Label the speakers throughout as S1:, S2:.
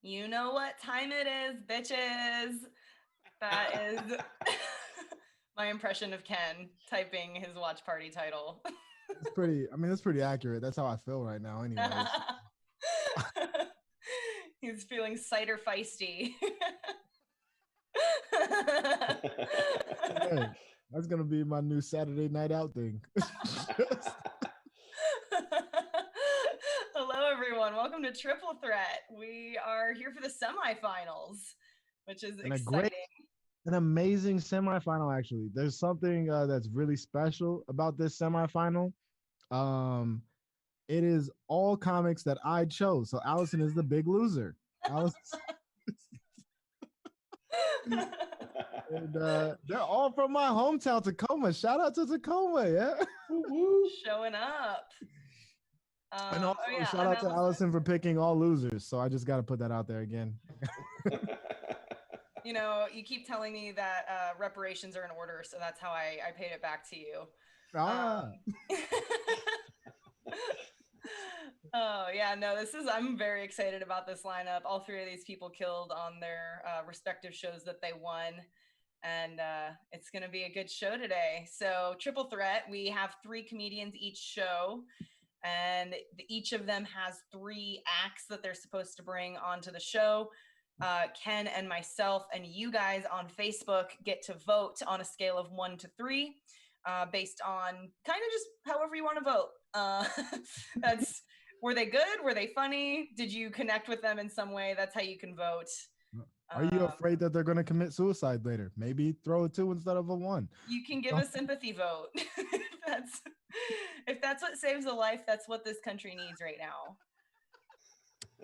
S1: You know what time it is, bitches. That is my impression of Ken typing his watch party title.
S2: It's pretty. I mean, it's pretty accurate. That's how I feel right now. Anyways.
S1: He's feeling cider feisty.
S2: Hey, that's gonna be my new Saturday night out thing.
S1: Hello, everyone. Welcome to Triple Threat. We are here for the semifinals, which is
S2: And
S1: exciting.
S2: an amazing semifinal. Actually, there's something that's really special about this semifinal. Um, it is all comics that I chose. So Allison is the big loser. Allison, and they're all from my hometown, Tacoma. Shout out to Tacoma, yeah.
S1: Showing up.
S2: And also, shout out to Allison for picking all losers. So I just got to put that out there again.
S1: You know, you keep telling me that reparations are in order, so that's how I paid it back to you. Oh, yeah, no, I'm very excited about this lineup. All three of these people killed on their respective shows that they won. And it's going to be a good show today. So, Triple Threat, we have 3 comedians each show. And each of them has 3 acts that they're supposed to bring onto the show. Ken and myself and you guys on Facebook get to vote on a scale of 1 to 3 based on kind of just however you want to vote. Were they good? Were they funny? Did you connect with them in some way? That's how you can vote.
S2: Are you afraid that they're going to commit suicide later? Maybe throw a 2 instead of a 1.
S1: You can give a sympathy vote. If that's what saves a life, that's what this country needs right now.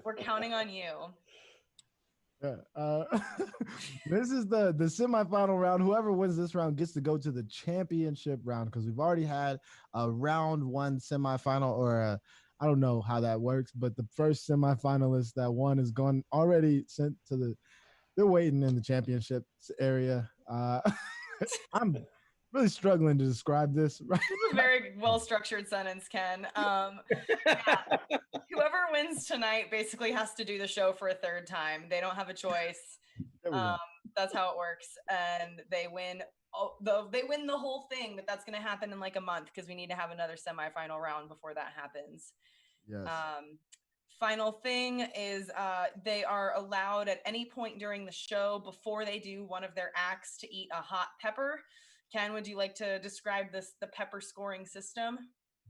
S1: We're counting on you.
S2: Yeah, this is the semifinal round. Whoever wins this round gets to go to the championship round because we've already had a round 1 semifinal, or I don't know how that works, but the first semifinalist that won is gone already sent to they're waiting in the championship area. I'm really struggling to describe this.
S1: Right? This is a very well-structured sentence, Ken. Yeah. Whoever wins tonight basically has to do the show for a 3rd time. They don't have a choice. That's how it works. And they win. They win the whole thing, but that's going to happen in like a month because we need to have another semifinal round before that happens.
S2: Yes.
S1: Final thing is they are allowed at any point during the show before they do one of their acts to eat a hot pepper. Ken, would you like to describe the pepper scoring system?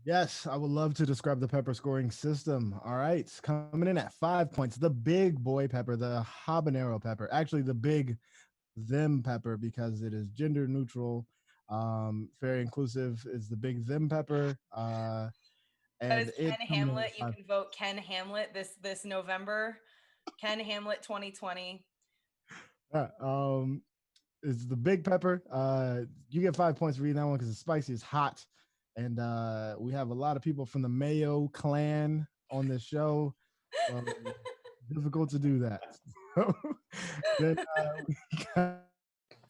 S2: Yes, I would love to describe the pepper scoring system. All right, coming in at 5 points, the big boy pepper, the habanero pepper. Actually, the big them pepper because it is gender neutral, very inclusive. Is the big them pepper.
S1: That is Ken Hamlet. You can vote Ken Hamlet this November. Ken Hamlet 2020.
S2: It's the big pepper. You get 5 points for reading that one because it's spicy, it's hot. And we have a lot of people from the Mayo clan on this show. Difficult to do that. Then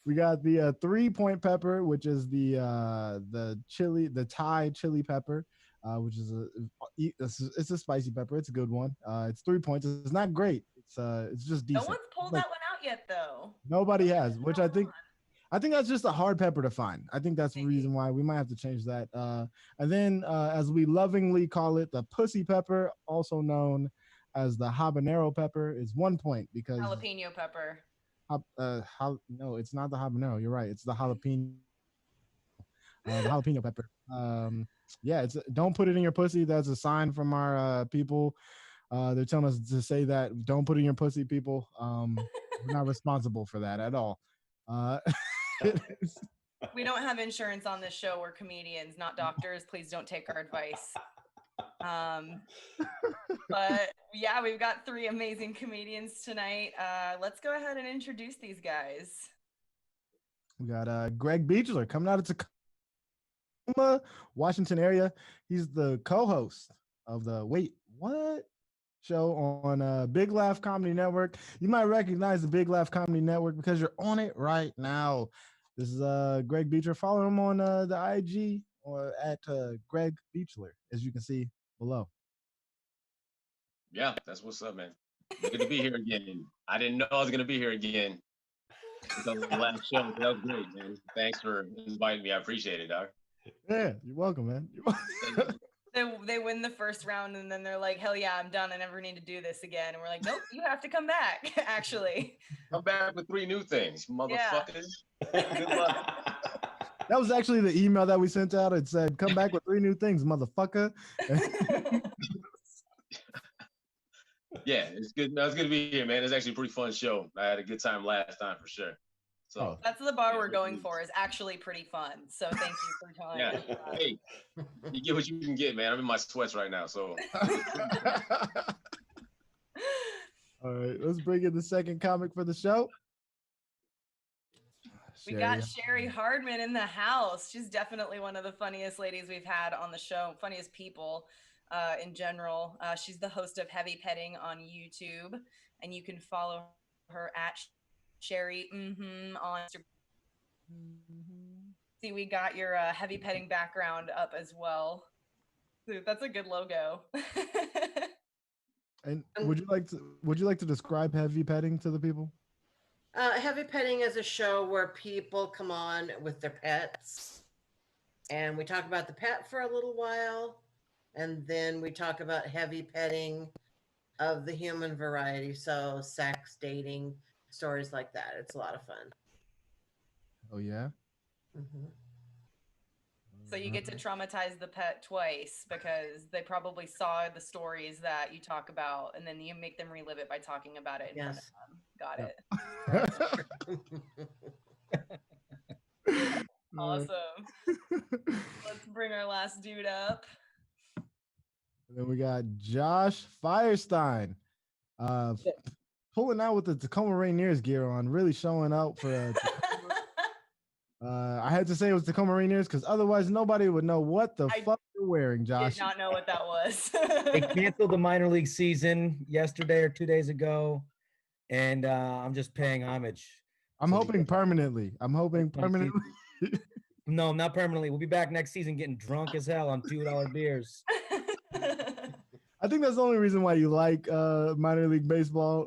S2: we got the 3-point pepper, which is the chili, the Thai chili pepper, which is it's a spicy pepper. It's a good one. It's 3 points. It's not great. It's just decent.
S1: No one's pulled that one out yet, though.
S2: Nobody has, which I think that's just a hard pepper to find. I think that's the reason why we might have to change that. And then, as we lovingly call it, the pussy pepper, also known as the habanero pepper, is 1 point because
S1: jalapeno pepper.
S2: No, it's not the habanero. You're right. It's the jalapeno. The jalapeno pepper. Yeah, it's don't put it in your pussy. That's a sign from our people. They're telling us to say that don't put it in your pussy, people. We're not responsible for that at all.
S1: We don't have insurance on this show. We're comedians, not doctors. Please don't take our advice. But yeah, we've got 3 amazing comedians tonight. Let's go ahead and introduce these guys.
S2: We got Greg Beachler coming out of Tacoma, Washington area. He's the co-host of the Wait What show on Big Laugh Comedy Network. You might recognize the Big Laugh Comedy Network because you're on it right now. This is Greg Beachler. Follow him on the IG or at Greg Beachler, as you can see below.
S3: Yeah, that's what's up, man. Good to be here again. I didn't know I was gonna be here again because of the last show. That was great, man. Thanks for inviting me. I appreciate it, dog.
S2: Yeah, you're welcome, man.
S1: They win the first round and then they're like, hell yeah, I'm done. I never need to do this again. And we're like, nope, you have to come back, actually.
S3: Come back with 3 new things, motherfuckers. Good luck.
S2: That was actually the email that we sent out. It said, come back with 3 new things, motherfucker.
S3: Yeah, it's good. No, it's good to be here, man. It's actually a pretty fun show. I had a good time last time for sure. So
S1: that's the bar we're going for, is actually pretty fun. So thank you for telling us that.
S3: Hey, you get what you can get, man. I'm in my sweats right now, so.
S2: All right, let's bring in the second comic for the show.
S1: We got Cheri Hardman in the house. She's definitely one of the funniest ladies we've had on the show, funniest people in general. She's the host of Heavy Petting on YouTube, and you can follow her at Cheri on Instagram. See, we got your Heavy Petting background up as well. Dude, that's a good logo.
S2: And would you like to describe Heavy Petting to the people?
S4: Heavy Petting is a show where people come on with their pets, and we talk about the pet for a little while, and then we talk about heavy petting of the human variety, so sex, dating, stories like that. It's a lot of fun.
S2: Oh yeah.
S4: Mm-hmm.
S1: So you get to traumatize the pet twice because they probably saw the stories that you talk about, and then you make them relive it by talking about it in front of them. Got it. Awesome. Let's bring our last dude up.
S2: And then we got Josh Firestein, pulling out with the Tacoma Rainiers gear on, really showing out for. I had to say it was Tacoma Rainiers because otherwise nobody would know what the fuck you're wearing, Josh.
S1: Did not know what that was.
S5: They canceled the minor league season yesterday or 2 days ago, and I'm just paying homage.
S2: I'm hoping permanently.
S5: No, not permanently. We'll be back next season getting drunk as hell on $2 beers.
S2: I think that's the only reason why you like minor league baseball.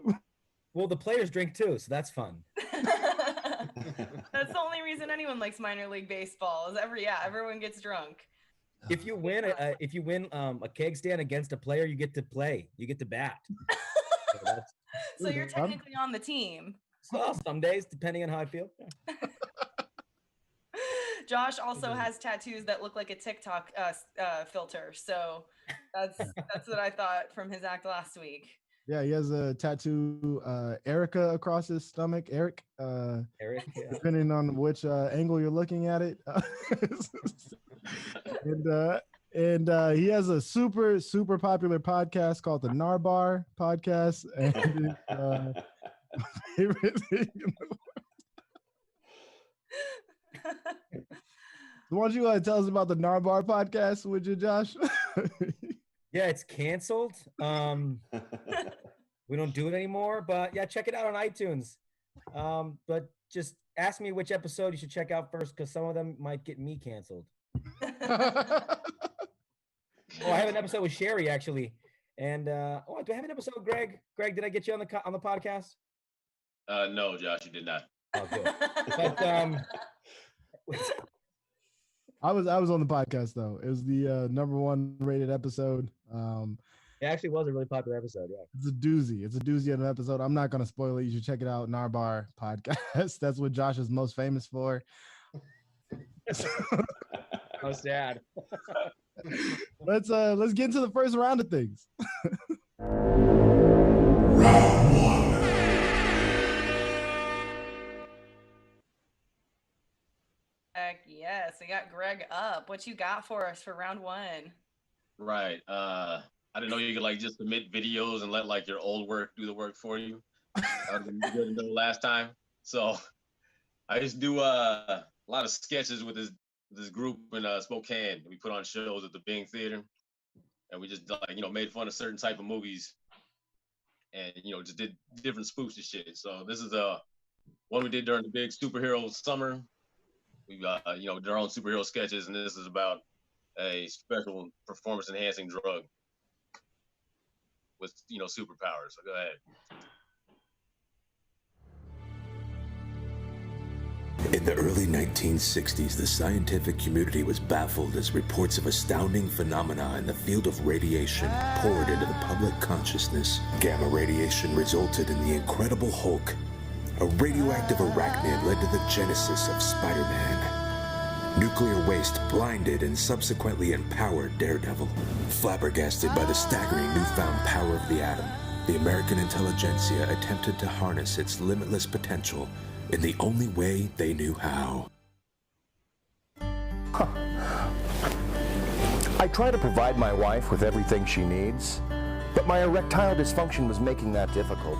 S5: Well, the players drink too, so that's fun.
S1: That's the only reason anyone likes minor league baseball. Is everyone gets drunk.
S5: If you win a keg stand against a player, you get to play. You get to bat.
S1: So you're technically on the team.
S5: Well, some days, depending on how I feel.
S1: Josh also has tattoos that look like a TikTok filter. So that's what I thought from his act last week.
S2: Yeah, he has a tattoo, Erica, across his stomach. Eric, yeah. Depending on which angle you're looking at it. And he has a super popular podcast called the Narbar Podcast. And favorite thing in the world. Why don't you tell us about the Narbar Podcast, would you, Josh?
S5: Yeah, it's canceled. We don't do it anymore, but yeah, check it out on iTunes. But just ask me which episode you should check out first, because some of them might get me canceled. Oh, I have an episode with Cheri actually, and do I have an episode with Greg? Greg, did I get you on the podcast?
S3: No, Josh, you did not.
S5: Oh, good. But
S2: I was on the podcast though. It was the #1 rated episode.
S5: It actually was a really popular episode. Yeah,
S2: it's a doozy. It's a doozy of an episode. I'm not gonna spoil it. You should check it out. Narbar Podcast. That's what Josh is most famous for.
S5: How sad.
S2: Let's get into the first round of things.
S6: Round 1.
S1: Heck yes, we got Greg up. What you got for us for round 1?
S3: Right. I didn't know you could like just submit videos and let like your old work do the work for you. That would be good to know last time. So I just do a lot of sketches with this group in Spokane. We put on shows at the Bing Theater, and we just like made fun of certain type of movies, and just did different spoofs and shit. So this is one we did during the big superhero summer. We did our own superhero sketches, and this is about a special performance enhancing drug. with superpowers. So go ahead.
S6: In the early 1960s, the scientific community was baffled as reports of astounding phenomena in the field of radiation poured into the public consciousness. Gamma radiation resulted in the Incredible Hulk. A radioactive arachnid led to the genesis of Spider-Man. Nuclear waste blinded and subsequently empowered Daredevil. Flabbergasted by the staggering newfound power of the atom, the American intelligentsia attempted to harness its limitless potential in the only way they knew how.
S7: I try to provide my wife with everything she needs, but my erectile dysfunction was making that difficult.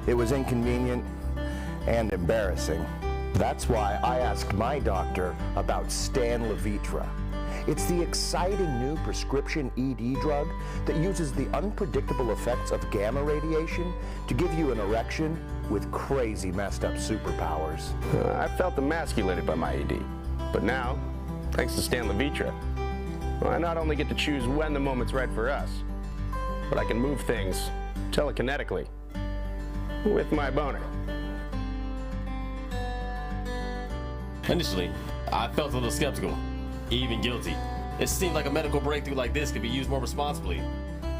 S7: It was inconvenient and embarrassing. That's why I asked my doctor about Stan Levitra. It's the exciting new prescription ED drug that uses the unpredictable effects of gamma radiation to give you an erection with crazy messed up superpowers.
S8: I felt emasculated by my ED, but now, thanks to Stan Levitra, I not only get to choose when the moment's right for us, but I can move things telekinetically with my boner.
S9: Initially, I felt a little skeptical, even guilty. It seemed like a medical breakthrough like this could be used more responsibly,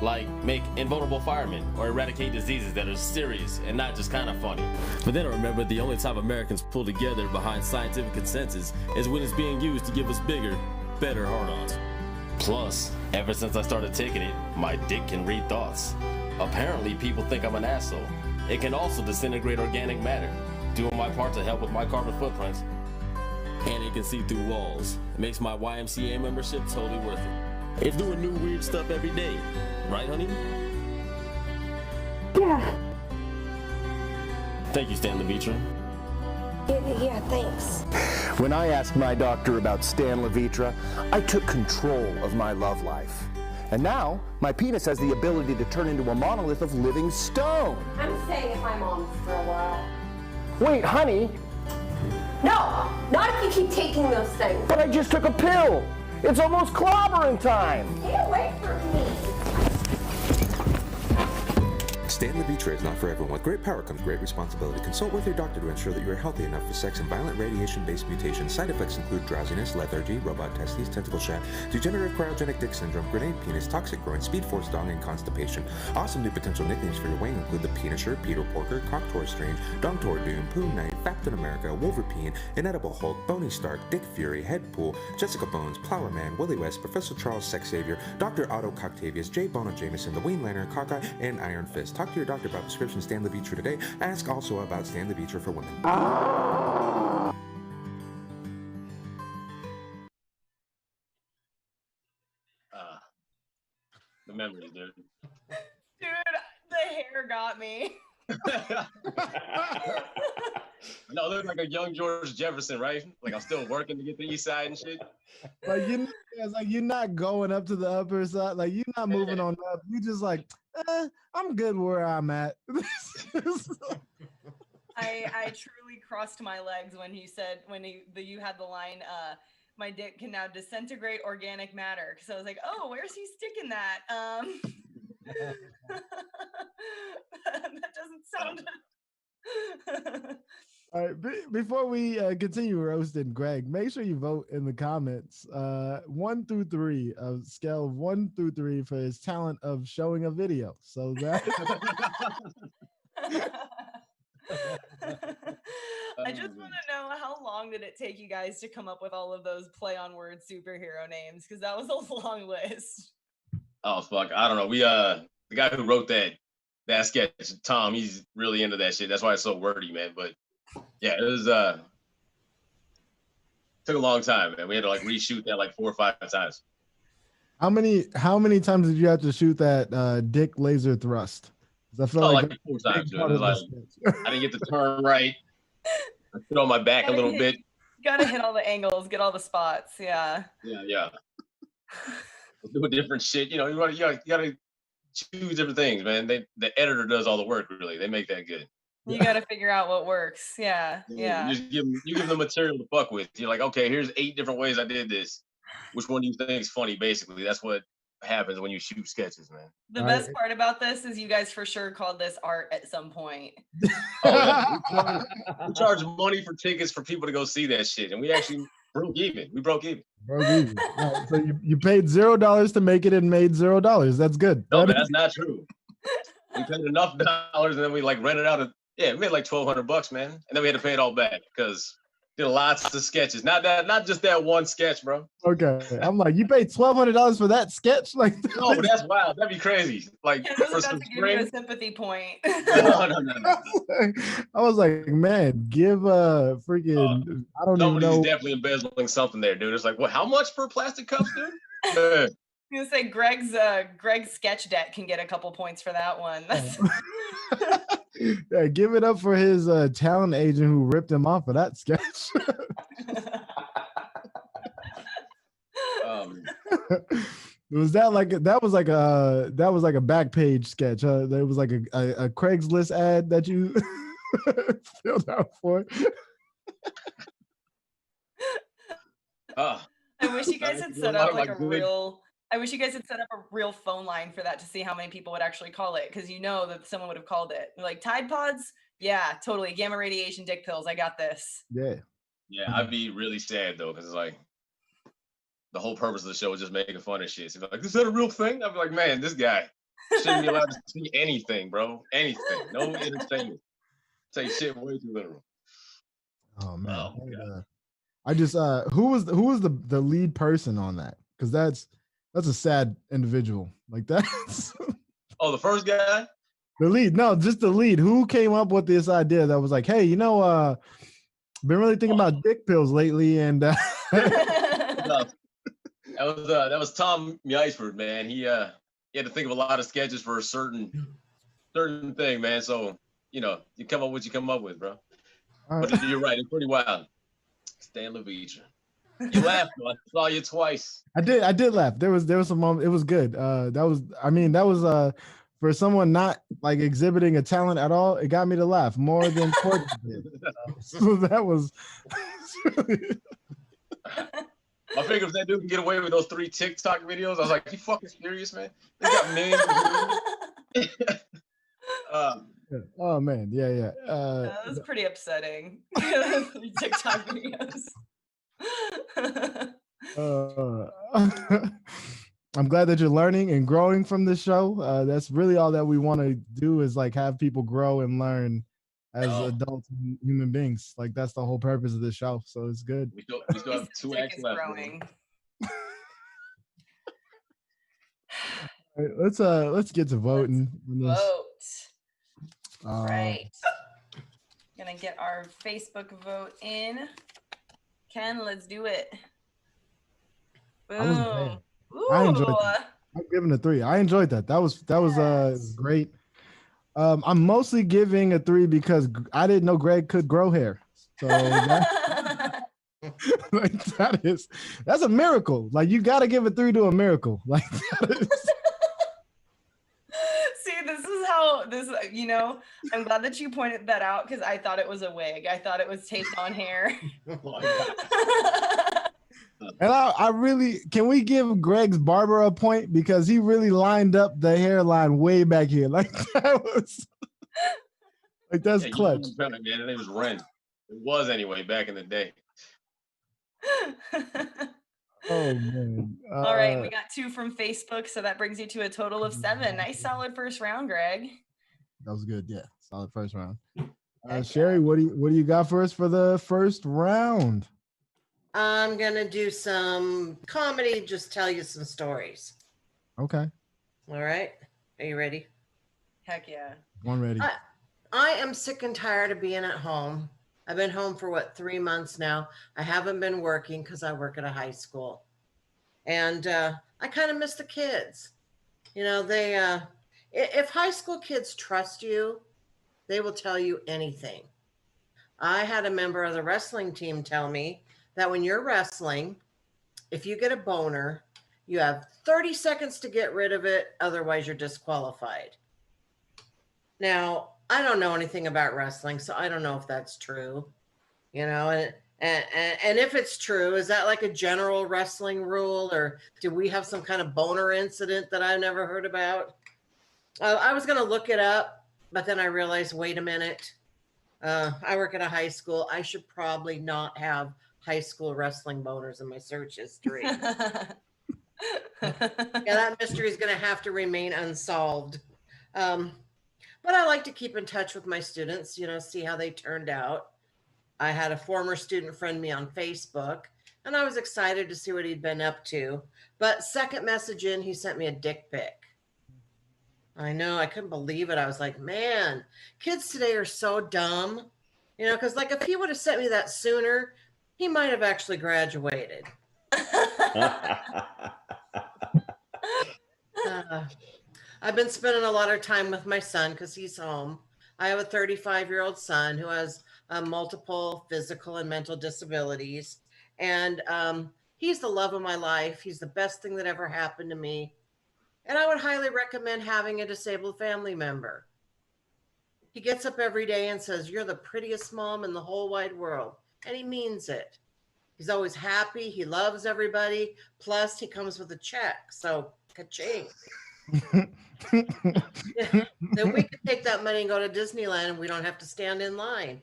S9: like make invulnerable firemen or eradicate diseases that are serious and not just kind of funny. But then I remembered the only time Americans pull together behind scientific consensus is when it's being used to give us bigger, better hard-ons. Plus, ever since I started taking it, my dick can read thoughts. Apparently, people think I'm an asshole. It can also disintegrate organic matter, doing my part to help with my carbon footprint. And it can see through walls. It makes my YMCA membership totally worth it. It's doing new weird stuff every day. Right, honey?
S10: Yeah.
S9: Thank you, Stan Levitra.
S10: Yeah, thanks.
S7: When I asked my doctor about Stan Levitra, I took control of my love life. And now, my penis has the ability to turn into a monolith of living stone.
S10: I'm staying at my mom's for a while.
S7: Wait, honey,
S10: No, not if you keep taking those things.
S7: but I just took a pill. It's almost clobbering time.
S10: Stay away from me.
S6: Stan Levitra is not for everyone. With great power comes great responsibility. Consult with your doctor to ensure that you are healthy enough for sex and violent radiation-based mutations. Side effects include drowsiness, lethargy, robot testes, tentacle shaft, degenerative cryogenic dick syndrome, grenade penis, toxic groin, speed force dong, and constipation. Awesome new potential nicknames for your wang include the Penisher, Peter Porker, Cocktor Strange, Dongtor Doom, Pooh Knight, Captain America, Wolverine, Inedible Hulk, Boney Stark, Dick Fury, Headpool, Jessica Bones, Plower Man, Willie West, Professor Charles Sex Savior, Dr. Otto Coctavius, J. Bono Jameson, the Wayne Lantern, Cockeye, and Iron Fist. Talk to your doctor about prescription Stan Levitra today. Ask also about Stan Levitra for women.
S3: The memories, dude.
S1: Dude, the hair got me.
S3: No, I look like a young George Jefferson, right? Like I'm still working to get the east side and shit.
S2: Like it's like you're not going up to the upper side. Like you're not moving on up. You just like, I'm good where I'm at.
S1: I truly crossed my legs when he said you had the line, my dick can now disintegrate organic matter. Because I was like, oh, where's he sticking that? That doesn't sound.
S2: All right, before we continue roasting Greg, make sure you vote in the comments 1 through 3, a scale of 1 through 3 for his talent of showing a video. So that
S1: I just want to know, how long did it take you guys to come up with all of those play on word superhero names? Because that was a long list.
S3: Oh fuck, I don't know. We the guy who wrote that sketch, Tom, he's really into that shit. That's why it's so wordy, man. But yeah, it was took a long time, man. We had to like reshoot that like 4 or 5 times.
S2: how many times did you have to shoot that dick laser thrust? I feel
S3: like 4 times. Dude. It was like, I didn't get the turn right. I put on my back a little bit.
S1: Gotta hit all the angles, get all the spots. Yeah.
S3: Yeah. Do different shit. You know, you gotta choose different things, man. The editor does all the work, really. They make that good.
S1: You got to figure out what works. Yeah.
S3: You just give them material to fuck with. You're like, okay, here's 8 different ways I did this. Which one do you think is funny? Basically, that's what happens when you shoot sketches, man.
S1: The best part about this is you guys for sure called this art at some point.
S3: Oh, yeah. We charge money for tickets for people to go see that shit, and we actually broke even. We broke even.
S2: Broke even. Right, so you paid $0 to make it and made $0. That's good.
S3: No, man, that's not true. We paid enough dollars, and then we like rented out we made like $1,200, man, and then we had to pay it all back because did lots of sketches. Not just that one sketch, bro.
S2: Okay, I'm like, you paid $1,200 for that sketch? Like,
S3: no, but that's wild. That'd be crazy. Like,
S1: I was about to give you a sympathy point.
S3: No.
S2: I was like, man, give a freaking. I don't even know.
S3: Somebody's definitely embezzling something there, dude. It's like, what? How much per plastic cups, dude?
S1: I'm gonna say Greg's sketch debt can get a couple points for that one.
S2: Yeah, give it up for his talent agent who ripped him off of that sketch. Was that like a back page sketch? There was like a Craigslist ad that you filled out for.
S1: I wish you guys had set up like I wish you guys had set up a real phone line for that to see how many people would actually call it, because you know that someone would have called it. Like Tide Pods, yeah, totally. Gamma radiation dick pills, I got this.
S2: Yeah.
S3: Yeah, I'd be really sad though, because like the whole purpose of the show was just making fun of shit. So like, is that a real thing? I'd be like, man, this guy shouldn't be allowed to see anything, bro. Anything. No entertainment. Take shit way too literal.
S2: Oh man. I just who was the lead person on that? Because that's a sad individual. Like that's
S3: oh, the first guy?
S2: The lead. No, just the lead. Who came up with this idea that was like, hey, been really thinking about dick pills lately, and that
S3: was Tom Meisford, man. He had to think of a lot of sketches for a certain thing, man. So you come up with what you come up with, bro. Right. But you're right, it's pretty wild. Stan Levitra. You laughed, though. I saw you twice.
S2: I did laugh. There was some moment. It was good. That was for someone not like exhibiting a talent at all. It got me to laugh more than Courtney did. So that was.
S3: I figured if that dude can get away with those 3 TikTok videos, I was like, you fucking serious, man? They got millions of views.
S2: Oh man, yeah.
S1: That was pretty upsetting. TikTok videos.
S2: I'm glad that you're learning and growing from this show. That's really all that we want to do, is like have people grow and learn as adults and human beings. Like that's the whole purpose of this show. So it's good.
S3: We still have 2 acts left.
S2: All right, let's get to voting.
S1: Vote. Right. Gonna get our Facebook vote in. Ken, let's do it. Boom.
S2: I enjoyed that. I'm giving a 3. I enjoyed that. That was great. I'm mostly giving a 3 because I didn't know Greg could grow hair. So like that's a miracle. Like you got to give a 3 to a miracle. Like that is.
S1: See, this is how I'm glad that you pointed that out, because I thought it was a wig. I thought it was taped on hair.
S2: And I really, can we give Greg's barber a point, because he really lined up the hairline way back here. Like that was like that's clutch.
S3: Man, it was Ren. It was anyway back in the day.
S2: Oh man.
S1: All right, we got 2 from Facebook, so that brings you to a total of 7. Nice solid first round, Greg.
S2: That was good. Yeah, solid first round. Cheri, what do you got for us for the first round?
S4: I'm gonna do some comedy, just tell you some stories.
S2: Okay.
S4: All right. Are you ready?
S1: Heck yeah.
S2: One ready.
S4: I am sick and tired of being at home. I've been home for 3 months now. I haven't been working because I work at a high school. And I kind of miss the kids. If high school kids trust you, they will tell you anything. I had a member of the wrestling team tell me that when you're wrestling, if you get a boner, you have 30 seconds to get rid of it. Otherwise, you're disqualified. Now, I don't know anything about wrestling, so I don't know if that's true. And And if it's true, is that like a general wrestling rule, or do we have some kind of boner incident that I've never heard about? I was going to look it up, but then I realized, wait a minute. I work at a high school. I should probably not have high school wrestling boners in my search history. Yeah, that mystery is going to have to remain unsolved. But I like to keep in touch with my students, see how they turned out. I had a former student friend me on Facebook, and I was excited to see what he'd been up to. But second message in, he sent me a dick pic. I know, I couldn't believe it. I was like, man, kids today are so dumb. Because like if he would have sent me that sooner, he might have actually graduated. I've been spending a lot of time with my son because he's home. I have a 35-year-old son who has multiple physical and mental disabilities. And he's the love of my life. He's the best thing that ever happened to me. And I would highly recommend having a disabled family member. He gets up every day and says, "You're the prettiest mom in the whole wide world." And he means it. He's always happy. He loves everybody. Plus, he comes with a check. So, ka-ching. Then we could take that money and go to Disneyland and we don't have to stand in line.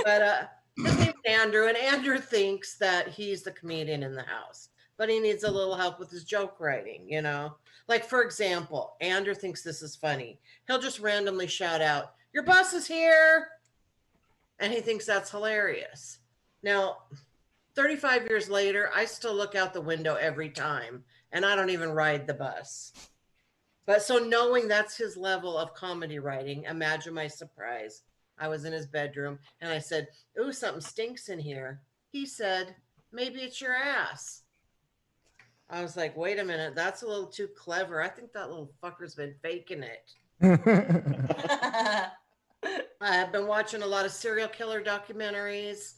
S4: But his name's Andrew, and Andrew thinks that he's the comedian in the house, but he needs a little help with his joke writing, Like, for example, Andrew thinks this is funny. He'll just randomly shout out, "Your bus is here!" And he thinks that's hilarious. Now, 35 years later, I still look out the window every time, and I don't even ride the bus. But so knowing that's his level of comedy writing, imagine my surprise. I was in his bedroom, and I said, "Ooh, something stinks in here." He said, "Maybe it's your ass." I was like, wait a minute, that's a little too clever. I think that little fucker's been faking it. I've been watching a lot of serial killer documentaries,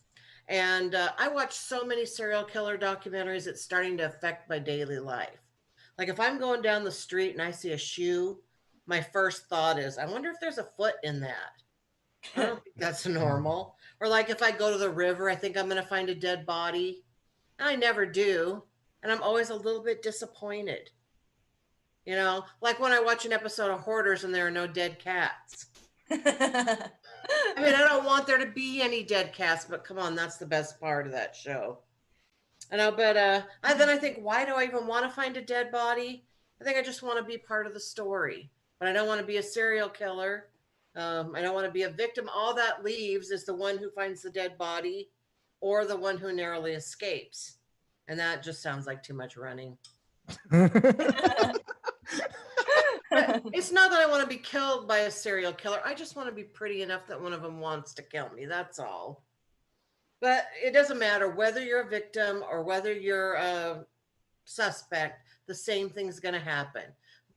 S4: and I watch so many serial killer documentaries, it's starting to affect my daily life. Like if I'm going down the street and I see a shoe, my first thought is, I wonder if there's a foot in that. I don't think that's normal. Or like if I go to the river, I think I'm going to find a dead body. And I never do. And I'm always a little bit disappointed. Like when I watch an episode of Hoarders and there are no dead cats. I mean, I don't want there to be any dead cats, but come on, that's the best part of that show. But then I think, why do I even want to find a dead body? I think I just want to be part of the story. But I don't want to be a serial killer. I don't want to be a victim. All that leaves is the one who finds the dead body or the one who narrowly escapes. And that just sounds like too much running. It's not that I want to be killed by a serial killer. I just want to be pretty enough that one of them wants to kill me. That's all. But it doesn't matter whether you're a victim or whether you're a suspect, the same thing's going to happen.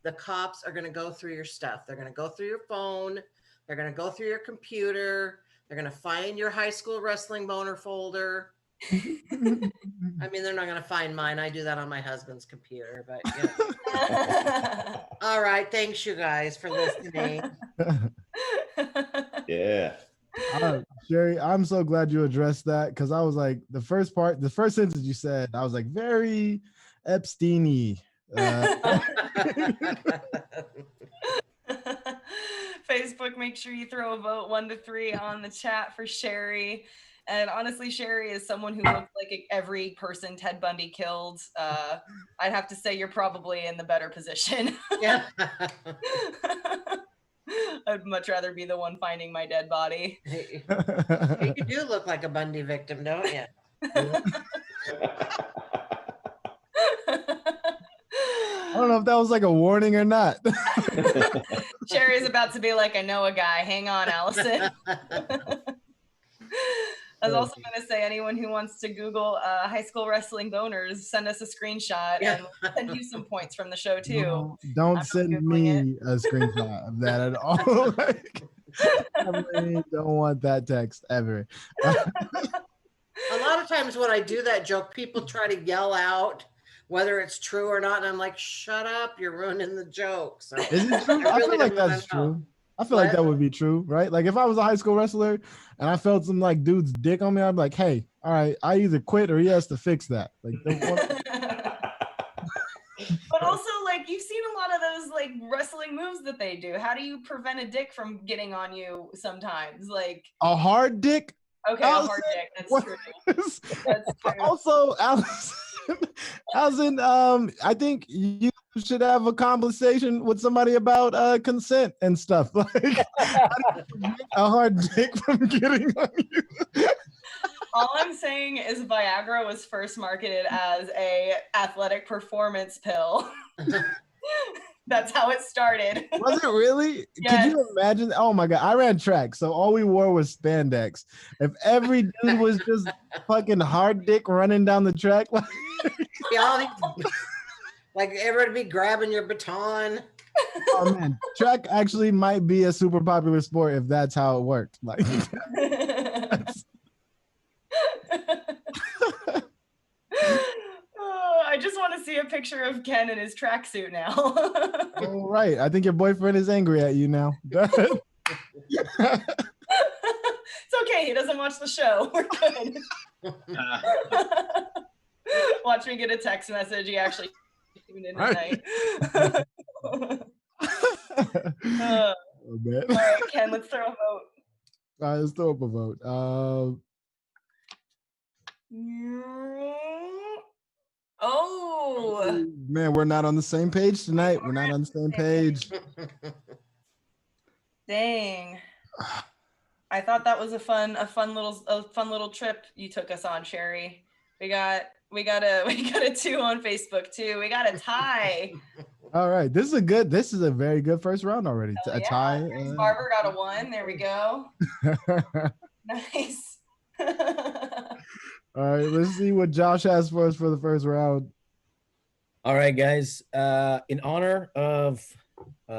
S4: The cops are going to go through your stuff. They're going to go through your phone. They're going to go through your computer. They're going to find your high school wrestling boner folder. I mean, they're not going to find mine. I do that on my husband's computer, but All right. Thanks, you guys, for listening.
S11: Yeah.
S2: Cheri, I'm so glad you addressed that, because I was like, the first sentence you said, I was like, very Epstein-y.
S1: Facebook, make sure you throw a vote 1 to 3 on the chat for Cheri. And honestly, Cheri is someone who looks like every person Ted Bundy killed. I'd have to say you're probably in the better position.
S4: Yeah.
S1: I'd much rather be the one finding my dead body.
S4: You do look like a Bundy victim, don't you?
S2: I don't know if that was like a warning or not.
S1: Cheri's about to be like, I know a guy. Hang on, Allison. I was also going to say, anyone who wants to Google high school wrestling boners, send us a screenshot and we'll send you some points from the show too.
S2: No, don't send me a screenshot of that at all. I really don't want that text ever.
S4: A lot of times when I do that joke, people try to yell out whether it's true or not, and I'm like, shut up, you're ruining the joke. So
S2: is it true? I feel like that's true. I feel like that would be true, right? Like if I was a high school wrestler and I felt some like dude's dick on me, I'd be like, hey, all right, I either quit or he has to fix that. Like,
S1: but also, like, you've seen a lot of those like wrestling moves that they do. How do you prevent a dick from getting on you sometimes? Like
S2: a hard dick.
S1: Okay, Allison, a hard dick. That's true. That's true.
S2: Also, Allison, I think you should have a conversation with somebody about consent and stuff. Like, how do you prevent a hard dick from getting on you?
S1: All I'm saying is Viagra was first marketed as a athletic performance pill. That's how it started.
S2: Was it really?
S1: Yes.
S2: Could you imagine? Oh my God. I ran track, so all we wore was spandex. If every dude was just fucking hard dick running down the track, like,
S4: like everybody be grabbing your baton.
S2: Oh man, track actually might be a super popular sport if that's how it worked. Like,
S1: I just want to see a picture of Ken in his tracksuit now.
S2: All right, I think your boyfriend is angry at you now.
S1: It's okay, he doesn't watch the show. We're good. Watch me get a text message. He actually tuned in tonight. All right, Ken, let's throw a vote.
S2: All right, let's throw up a vote.
S1: Oh
S2: man, we're not on the same page tonight. We're not on the same page.
S1: Dang. I thought that was a fun little trip you took us on, Cheri. We got a 2 on Facebook too. We got a tie.
S2: All right, this is a very good first round already. A tie.
S1: Chris Barber got a 1. There we go. Nice.
S2: All right, let's see what Josh has for us for the first round.
S5: All right, guys. In honor of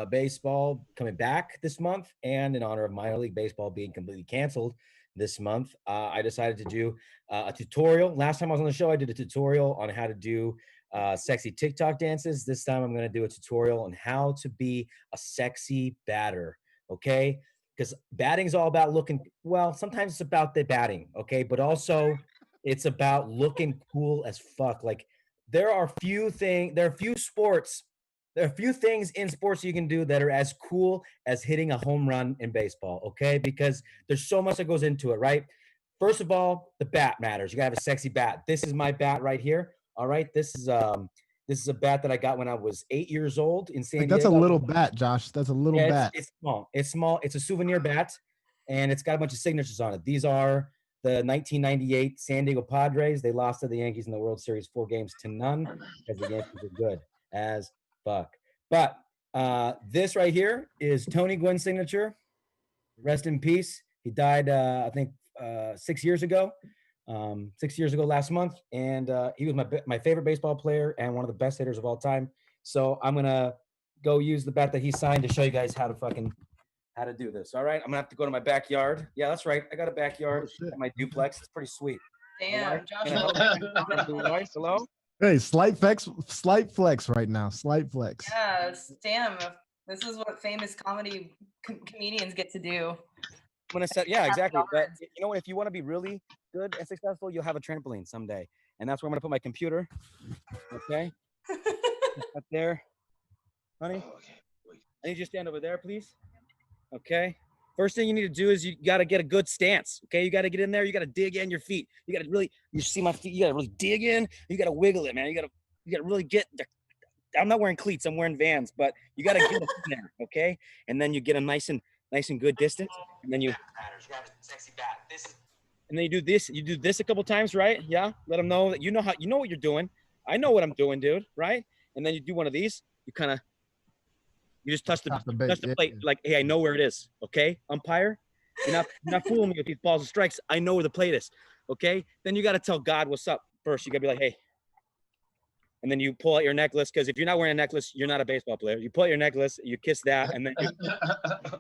S5: baseball coming back this month and in honor of minor league baseball being completely canceled this month, I decided to do a tutorial. Last time I was on the show, I did a tutorial on how to do sexy TikTok dances. This time I'm going to do a tutorial on how to be a sexy batter, okay? Because batting is all about looking, well, sometimes it's about the batting, okay? But also it's about looking cool as fuck. Like there are few things in sports you can do that are as cool as hitting a home run in baseball, okay? Because there's so much that goes into it, right? First of all, the bat matters. You gotta have a sexy bat. This is my bat right here. All right, this is a bat that I got when I was 8 years old in San Diego.
S2: That's a little bat, Josh. That's a little bat.
S5: It's small. It's small. It's a souvenir bat, and it's got a bunch of signatures on it. These are the 1998 San Diego Padres. They lost to the Yankees in the World Series 4-0 because the Yankees are good as fuck. But this right here is Tony Gwynn's signature. Rest in peace. He died, I think, 6 years ago. 6 years ago last month, and he was my favorite baseball player and one of the best hitters of all time. So I'm gonna go use the bat that he signed to show you guys how to do this. All right, I'm gonna have to go to my backyard. Yeah, that's right. I got a backyard at my duplex. It's pretty sweet.
S1: Damn, Josh.
S5: Hello.
S2: Hey, slight flex right now. Slight flex.
S1: Yes, damn. This is what famous comedy comedians get to do.
S5: I'm gonna set, yeah, exactly. But you know what? If you want to be really good and successful, you'll have a trampoline someday, and that's where I'm gonna put my computer. Okay. Up there, honey. I need you to stand over there, please. Okay. First thing you need to do is you got to get a good stance. Okay. You got to get in there. You got to dig in your feet. You got to really, you see my feet. You got to really dig in. You got to wiggle it, man. You got to really get. I'm not wearing cleats. I'm wearing Vans, but you got to get in there. Okay. And then you get a nice and good distance, and then you have a sexy bat. And then you do this. You do this a couple times, right? Yeah. Let them know that you know what you're doing. I know what I'm doing, dude. Right. And then you do one of these. You just touch the plate, like, hey, I know where it is. Okay, umpire, you're not fooling me with these balls and strikes. I know where the plate is. Okay. Then you got to tell God what's up first. You got to be like, hey. And then you pull out your necklace, because if you're not wearing a necklace, you're not a baseball player. You pull out your necklace, you kiss that, and then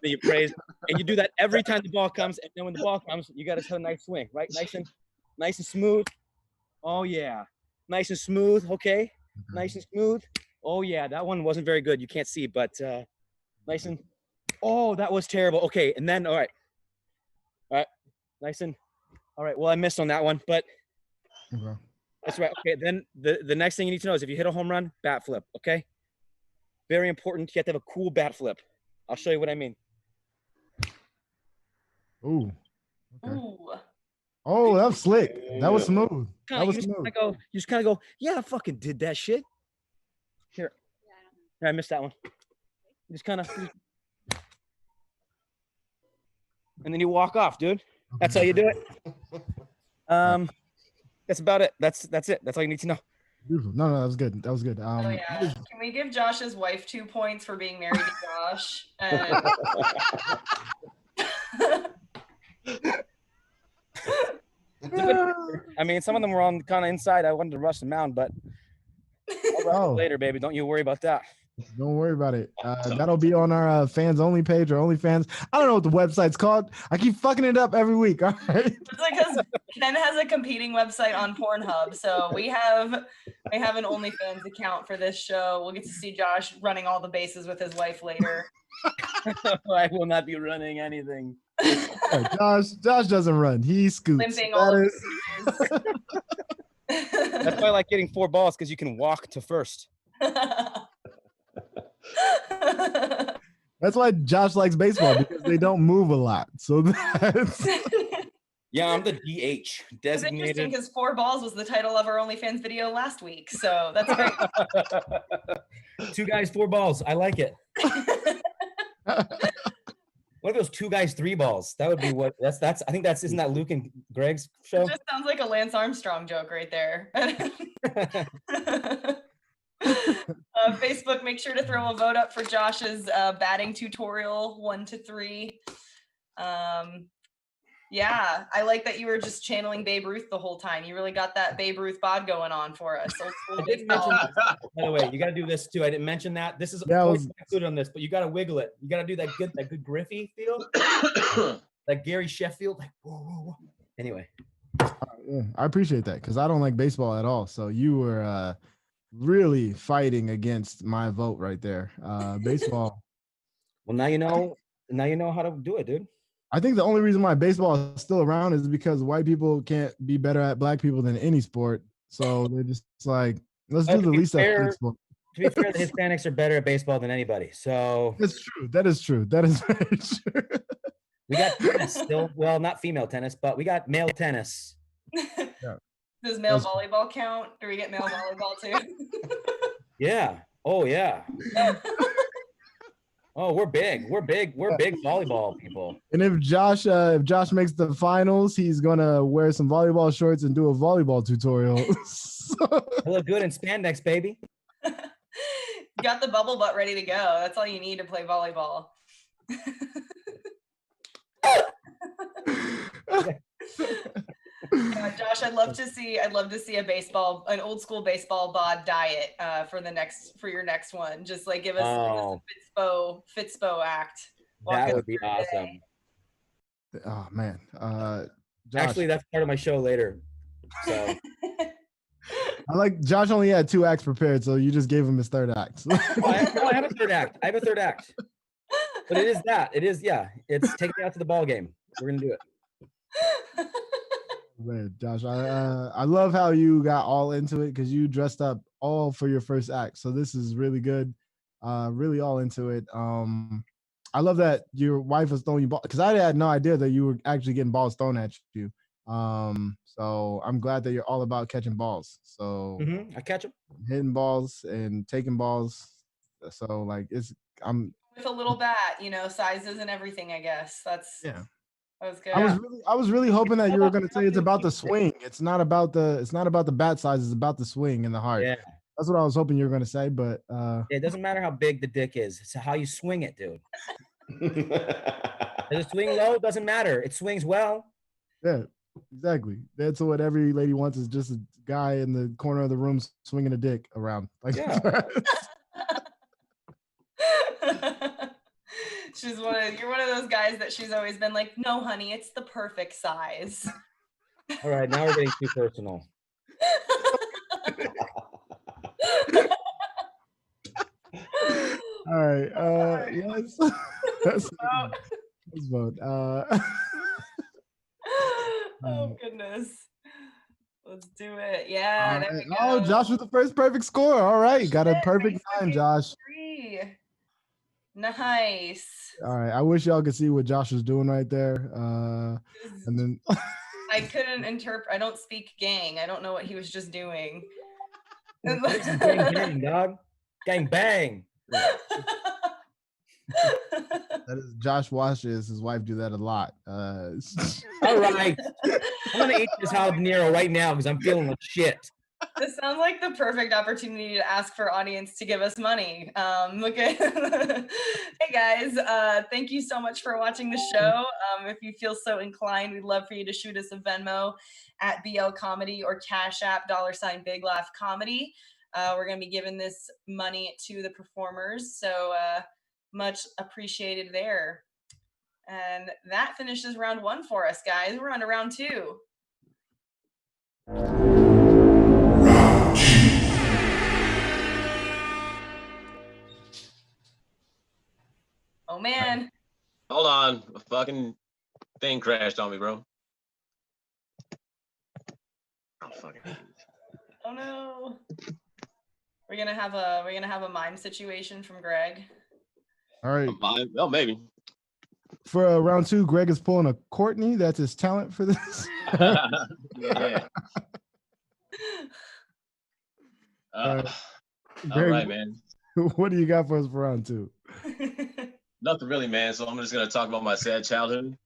S5: you praise, and you do that every time the ball comes. And then when the ball comes, you got to have a nice swing, right? Nice and smooth. Oh yeah, nice and smooth. Okay, nice and smooth. Oh yeah, that one wasn't very good. You can't see, but nice and Oh, that was terrible. Okay, and then all right, nice and all right. Well, I missed on that one, but
S2: Okay.
S5: that's right. Okay, then the next thing you need to know is if you hit a home run, bat flip. Okay, very important. You have to have a cool bat flip. I'll show you what I mean.
S2: Ooh. Okay.
S1: Ooh.
S2: Oh, that was slick. That was smooth. That was
S5: You
S2: smooth.
S5: you just kind of go, yeah, I fucking did that shit. Here, I missed that one. You just kind of, and then you walk off, dude. That's how you do it. That's about it. That's it. That's all you need to know.
S2: Beautiful. No, that was good. That was good.
S1: Oh yeah. Can we give Josh's wife 2 points for being married to Josh? And...
S5: I mean, some of them were on kind of inside. I wanted to rush them out, but I'll later, baby. Don't you worry about that.
S2: Don't worry about it. That'll be on our fans only page or OnlyFans. I don't know what the website's called. I keep fucking it up every week. All right.
S1: It's like because Ken has a competing website on Pornhub, so we have an OnlyFans account for this show. We'll get to see Josh running all the bases with his wife later.
S5: I will not be running anything.
S2: Josh doesn't run. He scoots.
S1: Limping all over the
S5: That's why I like getting 4 balls because you can walk to first.
S2: That's why Josh likes baseball because they don't move a lot. So that's
S5: yeah, I'm the DH
S1: designated.
S5: designated.
S1: It's interesting because 4 balls was the title of our OnlyFans video last week, so that's great.
S5: 2 guys, 4 balls. I like it. What are those 2 guys, 3 balls? That would be what that's I think isn't that Luke and Greg's show?
S1: It just sounds like a Lance Armstrong joke right there. Facebook, make sure to throw a vote up for Josh's batting tutorial 1 to 3. Yeah, I like that you were just channeling Babe Ruth the whole time. You really got that Babe Ruth bod going on for us.
S5: I didn't mention this. By the way, you got to do this too. I didn't mention that. This is included on this, but you got to wiggle it. You got to do that good Griffey feel, like Gary Sheffield. Like whoa, whoa, whoa. Anyway,
S2: yeah, I appreciate that because I don't like baseball at all. So you were really fighting against my vote right there. Baseball.
S5: Well, now you know how to do it, dude.
S2: I think the only reason why baseball is still around is because white people can't be better at black people than any sport. So they're just like, let's do the least athletic sport.
S5: To be fair, the Hispanics are better at baseball than anybody. So
S2: that's true. That is true. That is very true.
S5: We got tennis still. Well, not female tennis, but we got male tennis.
S2: Yeah.
S1: Does male volleyball count? Do we get male volleyball too?
S5: Yeah. Oh yeah. Oh, we're big. We're big volleyball people.
S2: And if Josh makes the finals, he's gonna wear some volleyball shorts and do a volleyball tutorial.
S5: I look good in spandex, baby.
S1: You got the bubble butt ready to go. That's all you need to play volleyball. Yeah, Josh, I'd love to see an old school baseball bod diet for your next one. Just like give us a Fitspo act.
S5: That would be awesome.
S2: Oh man.
S5: Josh. Actually, that's part of my show later. So
S2: I like Josh only had 2 acts prepared, so you just gave him his 3rd act.
S5: I have a 3rd act. I have a 3rd act. But it is that. It is, yeah. It's taking it out to the ball game. We're gonna do it.
S2: Man, Josh, I love how you got all into it because you dressed up all for your first act. So this is really good. Really all into it. I love that your wife was throwing you balls because I had no idea that you were actually getting balls thrown at you. So I'm glad that you're all about catching balls. So
S5: I catch them,
S2: hitting balls and taking balls. So like I'm
S1: with a little bat, sizes and everything. I guess that's
S2: yeah.
S1: That was good.
S2: I was really hoping that you were going to say it's about the swing. It's not about the bat size. It's about the swing and the heart.
S5: Yeah.
S2: That's what I was hoping you were going to say, but
S5: it doesn't matter how big the dick is. It's how you swing it, dude. Does it swing low? Doesn't matter. It swings well.
S2: Yeah, exactly. That's what every lady wants is just a guy in the corner of the room swinging a dick around. Like,
S5: yeah.
S1: You're one of those guys that she's always been like, no, honey, it's the perfect size.
S5: All right, now we're getting too personal.
S2: All right. Yes. Let's vote.
S1: Oh goodness. Let's do it. Yeah, there we go.
S2: Oh, Josh with the first perfect score. All right, got a perfect 9, Josh.
S1: 3. Nice.
S2: All right, I wish y'all could see what Josh was doing right there. And then
S1: I couldn't interpret. I don't speak gang. I don't know what he was just doing.
S5: Gang bang, dog. Gang bang.
S2: that is Josh watches his wife do that a lot.
S5: All right, I'm gonna eat this habanero right now because I'm feeling like shit.
S1: This sounds like the perfect opportunity to ask for audience to give us money. Okay. Hey guys, thank you so much for watching the show. If you feel so inclined, we'd love for you to shoot us a Venmo at BL Comedy or Cash App $Big Laugh Comedy. We're going to be giving this money to the performers, so much appreciated there. And that finishes round 1 for us, guys. We're on to round 2. Oh man.
S3: Hold on. A fucking thing crashed on me, bro. Oh fucking.
S1: Oh no. We're gonna have a mime situation from Greg.
S2: all right,
S3: Oh, maybe.
S2: for round 2, Greg is pulling a Courtney. That's his talent for this.
S3: Yeah. All
S2: Greg,
S3: right, man.
S2: What do you got for us for round 2?
S3: Nothing really, man. So I'm just gonna talk about my sad childhood.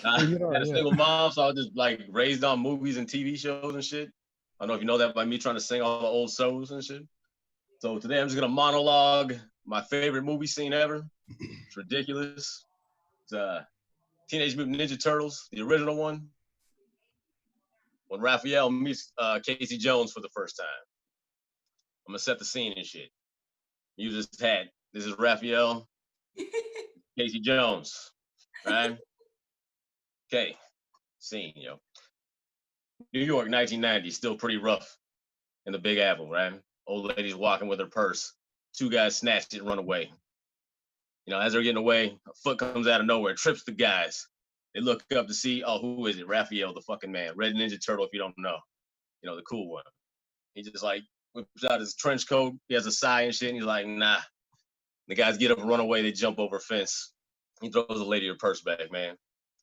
S3: I had a single mom, so I was just like raised on movies and TV shows and shit. I don't know if you know that by me trying to sing all the old shows and shit. So today I'm just gonna monologue my favorite movie scene ever. It's ridiculous. It's Teenage Mutant Ninja Turtles, the original one. When Raphael meets Casey Jones for the first time. I'm gonna set the scene and shit. Use this hat. This is Raphael, Casey Jones, right? Okay, scene, yo. New York, 1990, still pretty rough in the Big Apple, right? Old lady's walking with her purse. 2 guys snatch it and run away. You know, as they're getting away, a foot comes out of nowhere, trips the guys. They look up to see, oh, who is it? Raphael, the fucking man. Red Ninja Turtle, if you don't know. You know, the cool one. He just like whips out his trench coat. He has a sigh and shit. And he's like, nah. The guys get up and run away. They jump over a fence. He throws the lady her purse back, man.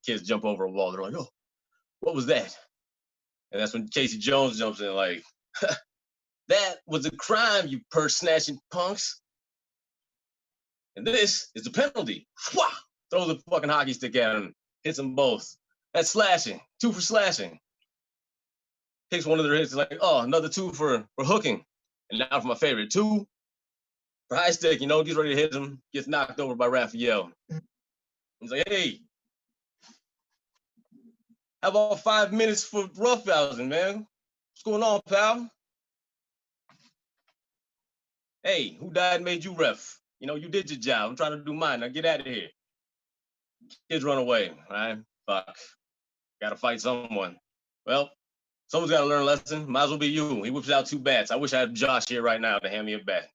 S3: Kids jump over a wall. They're like, oh, what was that? And that's when Casey Jones jumps in like, that was a crime, you purse snatching punks. And this is the penalty. Throws a fucking hockey stick at him. Hits them both. That's slashing. 2 for slashing. Takes one of their hits. Like, oh, another 2 for hooking. And now for my favorite, 2 for high stick. You know, gets ready to hit him. Gets knocked over by Raphael. He's like, hey, how about 5 minutes for roughhousing, man? What's going on, pal? Hey, who died and made you ref? You know, you did your job. I'm trying to do mine. Now get out of here. Kids run away, right? Fuck. Gotta fight someone. Well, someone's gotta learn a lesson. Might as well be you. He whips out 2 bats. I wish I had Josh here right now to hand me a bat.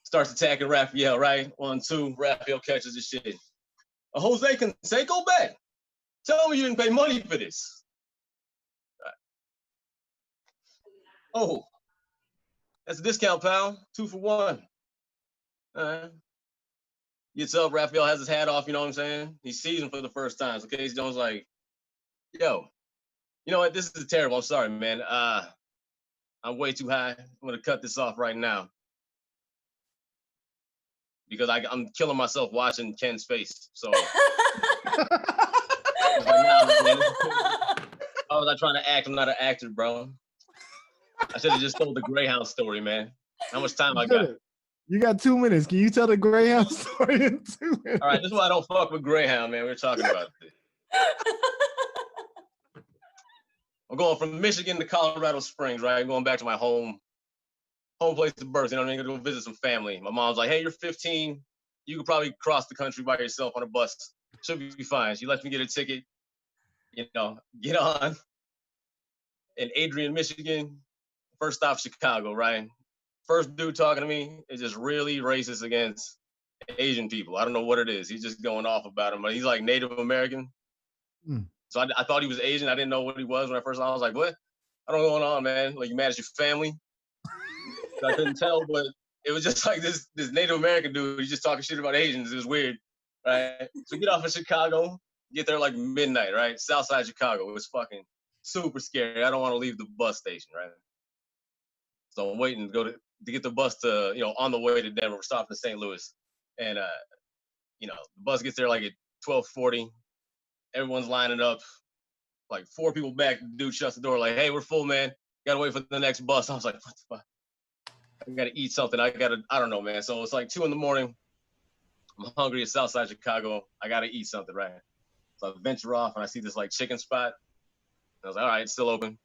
S3: Starts attacking Raphael, right? 1, 2. Raphael catches the shit. Jose Canseco back. Tell me you didn't pay money for this. Right. Oh, that's a discount, pal. 2 for 1. All right. Gets up, Raphael has his hat off, you know what I'm saying? He sees him for the first time. So Casey Jones like, yo, you know what? This is terrible. I'm sorry, man. I'm way too high. I'm gonna cut this off right now. Because I'm killing myself watching Ken's face. So how was I trying to act? I'm not an actor, bro. I should have just told the Greyhound story, man. How much time I got?
S2: You got 2 minutes. Can you tell the Greyhound story in 2 minutes?
S3: All right, this is why I don't fuck with Greyhound, man. We were talking about this. I'm going from Michigan to Colorado Springs, right? I'm going back to my home place of birth. You know what I mean? I'm gonna go visit some family. My mom's like, hey, you're 15. You could probably cross the country by yourself on a bus. Should be fine. She lets me get a ticket, you know, get on in Adrian, Michigan. First stop, Chicago, right? first dude talking to me is just really racist against Asian people. I don't know what it is. He's just going off about him. But he's like Native American. So I thought he was Asian. I didn't know what he was when I first saw him. I was like, what? I don't know what's going on, man. Like, you mad at your family? So I couldn't tell, but it was just like this Native American dude. He's just talking shit about Asians. It was weird, right? So get off in Chicago, get there like midnight, right? South side Chicago. It was fucking super scary. I don't want to leave the bus station, right? So I'm waiting to get the bus to, on the way to Denver. We're stopping in St. Louis. And, the bus gets there like at 12:40. Everyone's lining up, like 4 people back. The dude shuts the door like, hey, we're full, man. Gotta wait for the next bus. I was like, what the fuck? I gotta eat something. I don't know, man. So it's like 2 a.m. I'm hungry at Southside Chicago. I gotta eat something, right? So I venture off and I see this like chicken spot. I was like, all right, it's still open.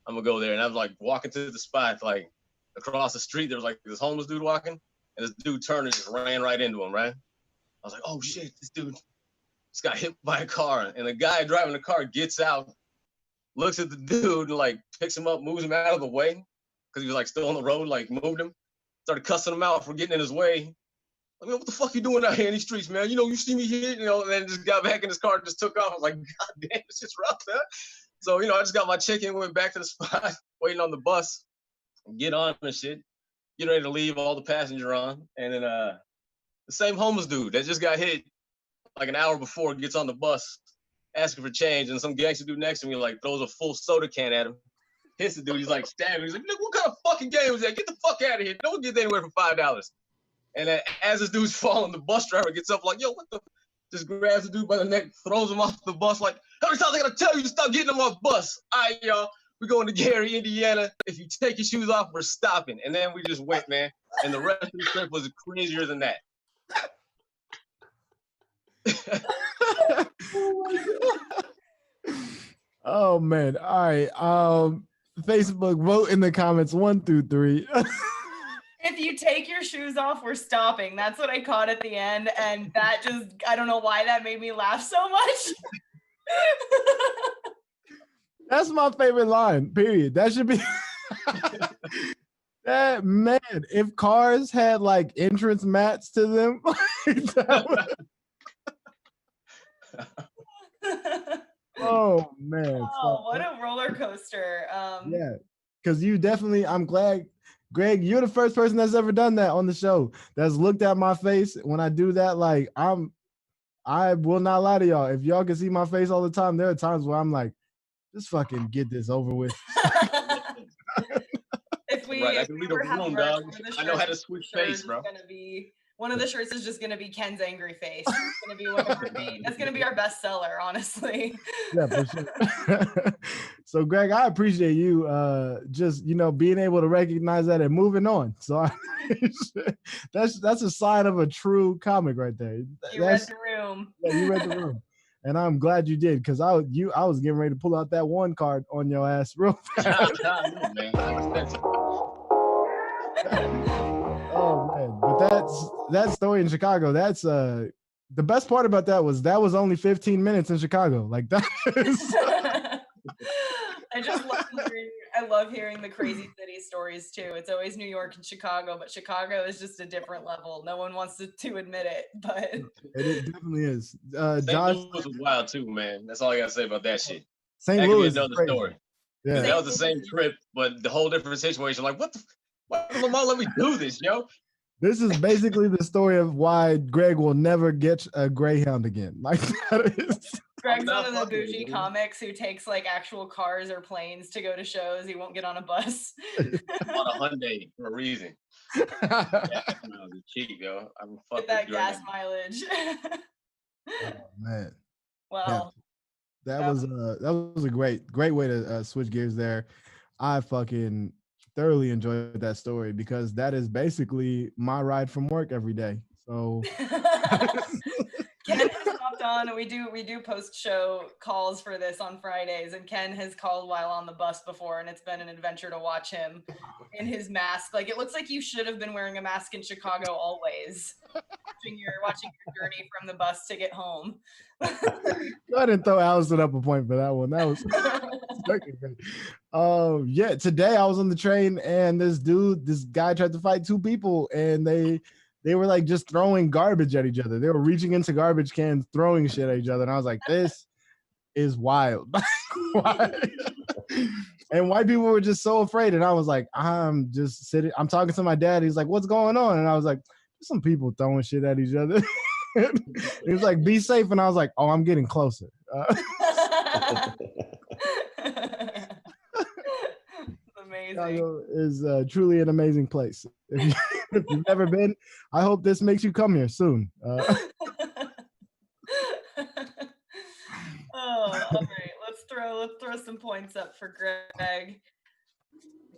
S3: I'm gonna go there. And I was like walking to the spot, like across the street, there was like this homeless dude walking, and this dude turned and just ran right into him, right? I was like, oh shit, this dude just got hit by a car. And the guy driving the car gets out, looks at the dude and like picks him up, moves him out of the way, because he was like still on the road, like moved him, started cussing him out for getting in his way. I mean, what the fuck you doing out here in these streets, man? You see me here, and then just got back in his car and just took off. I was like, God damn, this shit's rough, man. So, I just got my chicken, went back to the spot, waiting on the bus, get on and shit, get ready to leave, all the passenger on. And then the same homeless dude that just got hit like an hour before gets on the bus asking for change, and some gangster dude next to me like throws a full soda can at him, hits the dude, he's like stabbing, he's like, look, what kind of fucking game was that? Get the fuck out of here. Don't get anywhere for $5. And as this dude's falling, the bus driver gets up like, yo, what the? Just grabs the dude by the neck, throws him off the bus like, how many times I gotta tell you to stop getting him off bus? All right, y'all, we're going to Gary, Indiana. If you take your shoes off, we're stopping. And then we just went, man. And the rest of the trip was crazier than that.
S2: Oh man. All right. Facebook, vote in the comments 1 through 3.
S1: If you take your shoes off, we're stopping. That's what I caught at the end. And that just, I don't know why that made me laugh so much.
S2: That's my favorite line, period. That should be that, man. If cars had like entrance mats to them, oh man.
S1: Oh, what a roller coaster.
S2: Yeah, because you definitely, I'm glad, Greg, you're the first person that's ever done that on the show, that's looked at my face when I do that. Like, I will not lie to y'all. If y'all can see my face all the time, there are times where I'm like, just fucking get this over with.
S1: If we,
S3: right, I
S1: if
S3: can
S1: we
S3: read a
S1: ever have
S3: room,
S1: merch,
S3: dog.
S1: one of the
S3: I know how to
S1: shirts
S3: switch
S1: for sure
S3: face, bro.
S1: is gonna be, one of the shirts is just gonna be Ken's angry face. It's gonna be one of our main, that's gonna be our best seller, honestly.
S2: Yeah, for sure. So Greg, I appreciate you just being able to recognize that and moving on. So that's a sign of a true comic right there.
S1: You read the room.
S2: Yeah, you read the room. And I'm glad you did, because I was getting ready to pull out that one card on your ass real fast. Oh man, but that story in Chicago, that's the best part about that was only 15 minutes in Chicago. Like that is
S1: I love hearing the crazy city stories too. It's always New York and Chicago, but Chicago is just a different level. No one wants to admit it, but
S2: it definitely is.
S3: St.
S2: Josh
S3: Louis was wild too, man. That's all I gotta say about that shit.
S2: St.
S3: That
S2: Louis
S3: could be another
S2: crazy.
S3: story.
S2: Yeah.
S3: That was the same trip, but the whole different situation. Like, why did Lamar let me do this, yo?
S2: This is basically the story of why Greg will never get a Greyhound again. Like that is.
S1: Greg's one of the bougie comics who takes like actual cars or planes to go to shows. He won't get on a bus.
S3: On a Hyundai for a reason. Gas miles is cheap, yo. I'm fucking
S1: Get that gas mileage.
S2: Oh man.
S1: Well,
S2: yeah. That was a great way to switch gears there. I fucking thoroughly enjoyed that story, because that is basically my ride from work every day. So
S1: Ken has hopped on, and we do post-show calls for this on Fridays, and Ken has called while on the bus before, and it's been an adventure to watch him in his mask. Like, it looks like you should have been wearing a mask in Chicago always. watching your journey from the bus to get home.
S2: I didn't throw Allison up a point for that one. That was yeah. Today I was on the train and this guy tried to fight two people and they were like just throwing garbage at each other. They were reaching into garbage cans, throwing shit at each other, and I was like, this is wild. Why? And white people were just so afraid. And I was like, I'm just sitting, I'm talking to my dad. He's like, what's going on? And I was like, there's some people throwing shit at each other. He was like, be safe. And I was like, oh, I'm getting closer.
S1: Amazing.
S2: Chicago is truly an amazing place. If you've never been, I hope this makes you come here soon.
S1: Oh, all right. Let's throw some points up for Greg.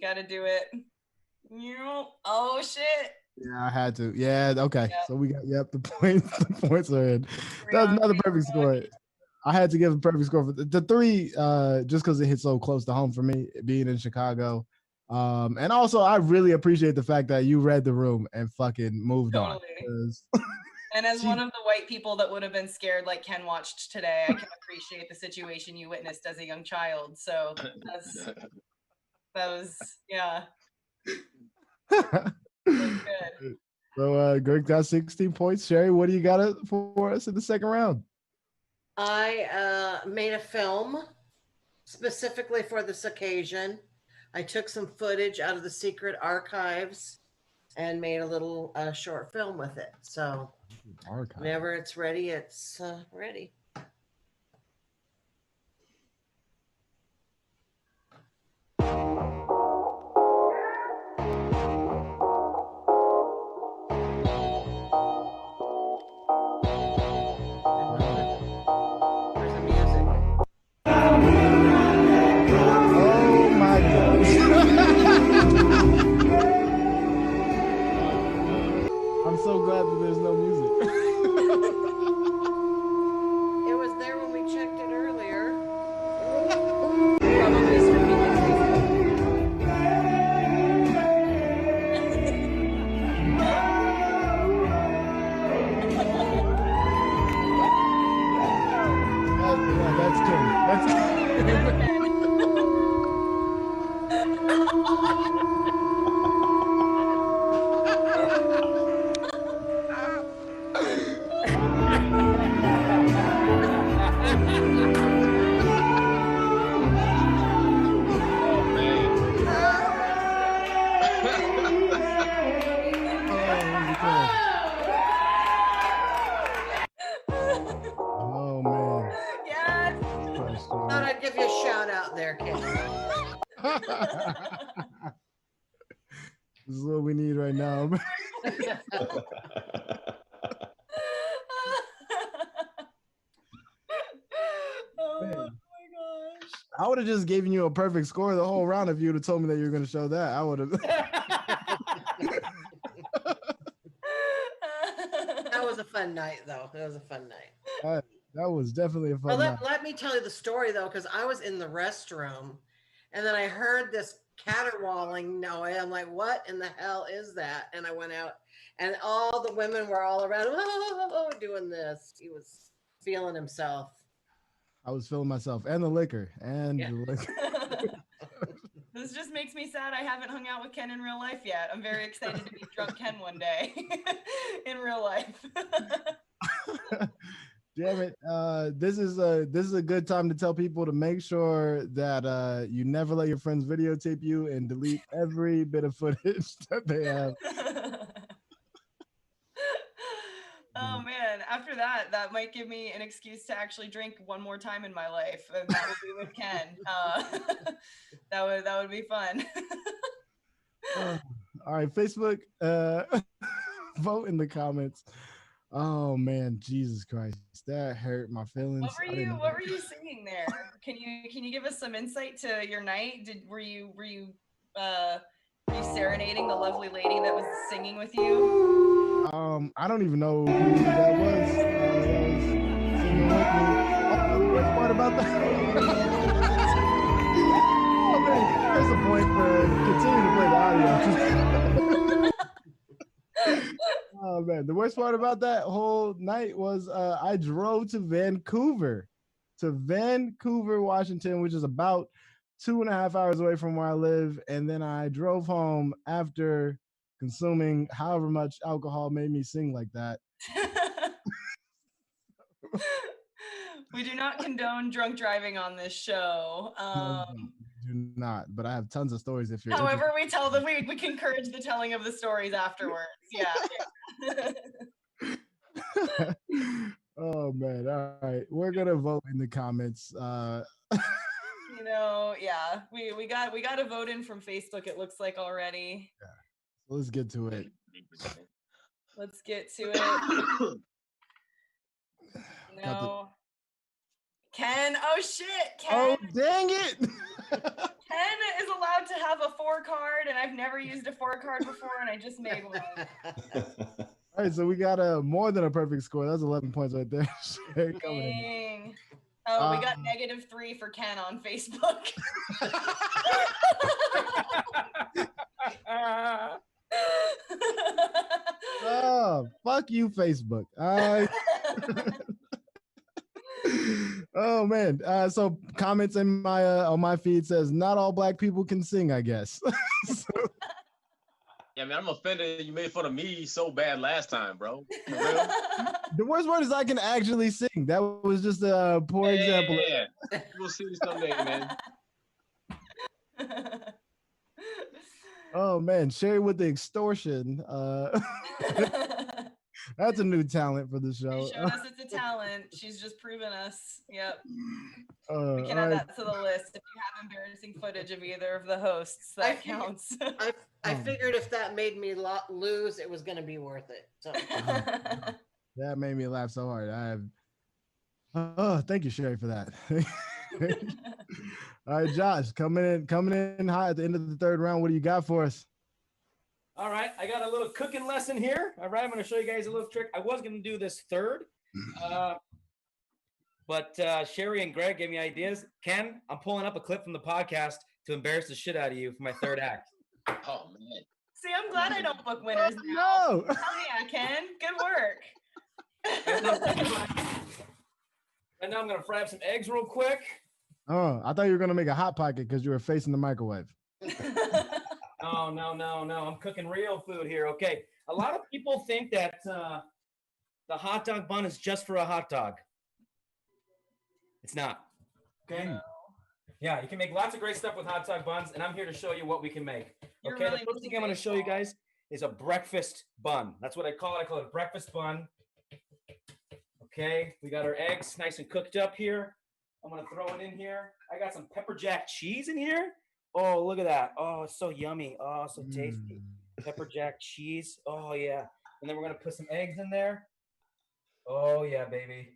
S1: Got to do it. Oh shit.
S2: Yeah, I had to. Yeah, okay. Yep. So we got the points are in. That's another perfect score. I had to give a perfect score for the three, just because it hit so close to home for me, being in Chicago. And also I really appreciate the fact that you read the room and fucking moved on.
S1: And as one of the white people that would have been scared like Ken watched today, I can appreciate the situation you witnessed as a young child. So that was good.
S2: So Greg got 16 points. Cheri, what do you got for us in the second round?
S4: I made a film specifically for this occasion. I took some footage out of the secret archives and made a little short film with it. So whenever it's ready, it's ready.
S2: I'm so glad that there's no music.
S4: It was there when we checked it earlier.
S2: That's Ken. Oh man.
S1: Yes.
S4: Thought I'd give you a shout out there, Ken.
S2: This is what we need right now.
S1: Oh my gosh.
S2: I would have just given you a perfect score the whole round if you would have told me that you were going to show that. I would have.
S4: That was a fun night, though. It was a fun night.
S2: That was definitely a fun night.
S4: Let me tell you the story, though, because I was in the restroom, and then I heard this caterwauling noise. I'm like, what in the hell is that? And I went out, and all the women were all around doing this. He was feeling himself.
S2: I was feeling myself and the liquor.
S1: This just makes me sad I haven't hung out with Ken in real life yet. I'm very excited to meet drunk Ken one day in real life.
S2: Damn it. This is a good time to tell people to make sure that you never let your friends videotape you and delete every bit of footage that they have.
S1: Oh man, after that might give me an excuse to actually drink one more time in my life, and that would be with Ken. That would be fun.
S2: All right, Facebook, vote in the comments. Oh man, Jesus Christ, that hurt my feelings.
S1: What were you singing there? Can you give us some insight to your night? Were you serenading the lovely lady that was singing with you?
S2: I don't even know who that was. Singing with me. Oh, the worst part about that. Oh man, there's a point for continue to play the audio. Oh Oh man, the worst part about that whole night was I drove to Vancouver, Washington, which is about 2.5 hours away from where I live, and then I drove home after consuming however much alcohol made me sing like that.
S1: We do not condone drunk driving on this show.
S2: No, do not. But I have tons of stories if you're
S1: However, we tell them we can encourage the telling of the stories afterwards. Yeah.
S2: Oh man. All right. We're gonna vote in the comments.
S1: You know, yeah. We got a vote in from Facebook, it looks like already.
S2: Yeah. So let's get to it.
S1: Let's get to it. No. Ken, oh shit, Ken.
S2: Oh dang it.
S1: Ken is allowed to have a 4 card, and I've never used a 4 card before, and I just made one.
S2: All right, so we got more than a perfect score. That's 11 points right there.
S1: Dang. Oh, we got -3 for Ken on Facebook.
S2: Oh, fuck you, Facebook. Oh man. So comments in my on my feed says not all black people can sing, I guess.
S3: Yeah, man, I'm offended you made fun of me so bad last time, bro. For real?
S2: The worst part is I can actually sing. That was just a poor example.
S3: Yeah. We'll see someday, man.
S2: Oh man, Cheri with the extortion. That's a new talent for the show.
S1: She showed us it's a talent. She's just proven us. Yep. We can
S2: all
S1: add
S2: right.
S1: that to the list. If you have embarrassing footage of either of the hosts, that counts.
S4: I figured if that made me lose, it was going to be worth it. So.
S2: That made me laugh so hard. Oh, thank you, Cheri, for that. All right, Josh, coming in hot at the end of the 3rd round. What do you got for us?
S5: All right, I got a little cooking lesson here. All right, I'm going to show you guys a little trick. I was going to do this 3rd, but Cheri and Greg gave me ideas. Ken, I'm pulling up a clip from the podcast to embarrass the shit out of you for my 3rd act.
S3: Oh, man.
S1: See, I'm glad I don't book winners now.
S2: No.
S1: Hell yeah, Ken. Good work.
S5: And now I'm going to fry up some eggs real quick.
S2: Oh, I thought you were going to make a hot pocket because you were facing the microwave.
S5: No. I'm cooking real food here. Okay. A lot of people think that the hot dog bun is just for a hot dog. It's not. Okay. No. Yeah, you can make lots of great stuff with hot dog buns, and I'm here to show you what we can make. Okay, really the first thing I'm going to show you guys is a breakfast bun. That's what I call it. I call it a breakfast bun. Okay, we got our eggs nice and cooked up here. I'm going to throw it in here. I got some pepper jack cheese in here. Oh, look at that. Oh, it's so yummy. Oh, so tasty. Pepper jack cheese. Oh, yeah. And then we're going to put some eggs in there. Oh, yeah, baby.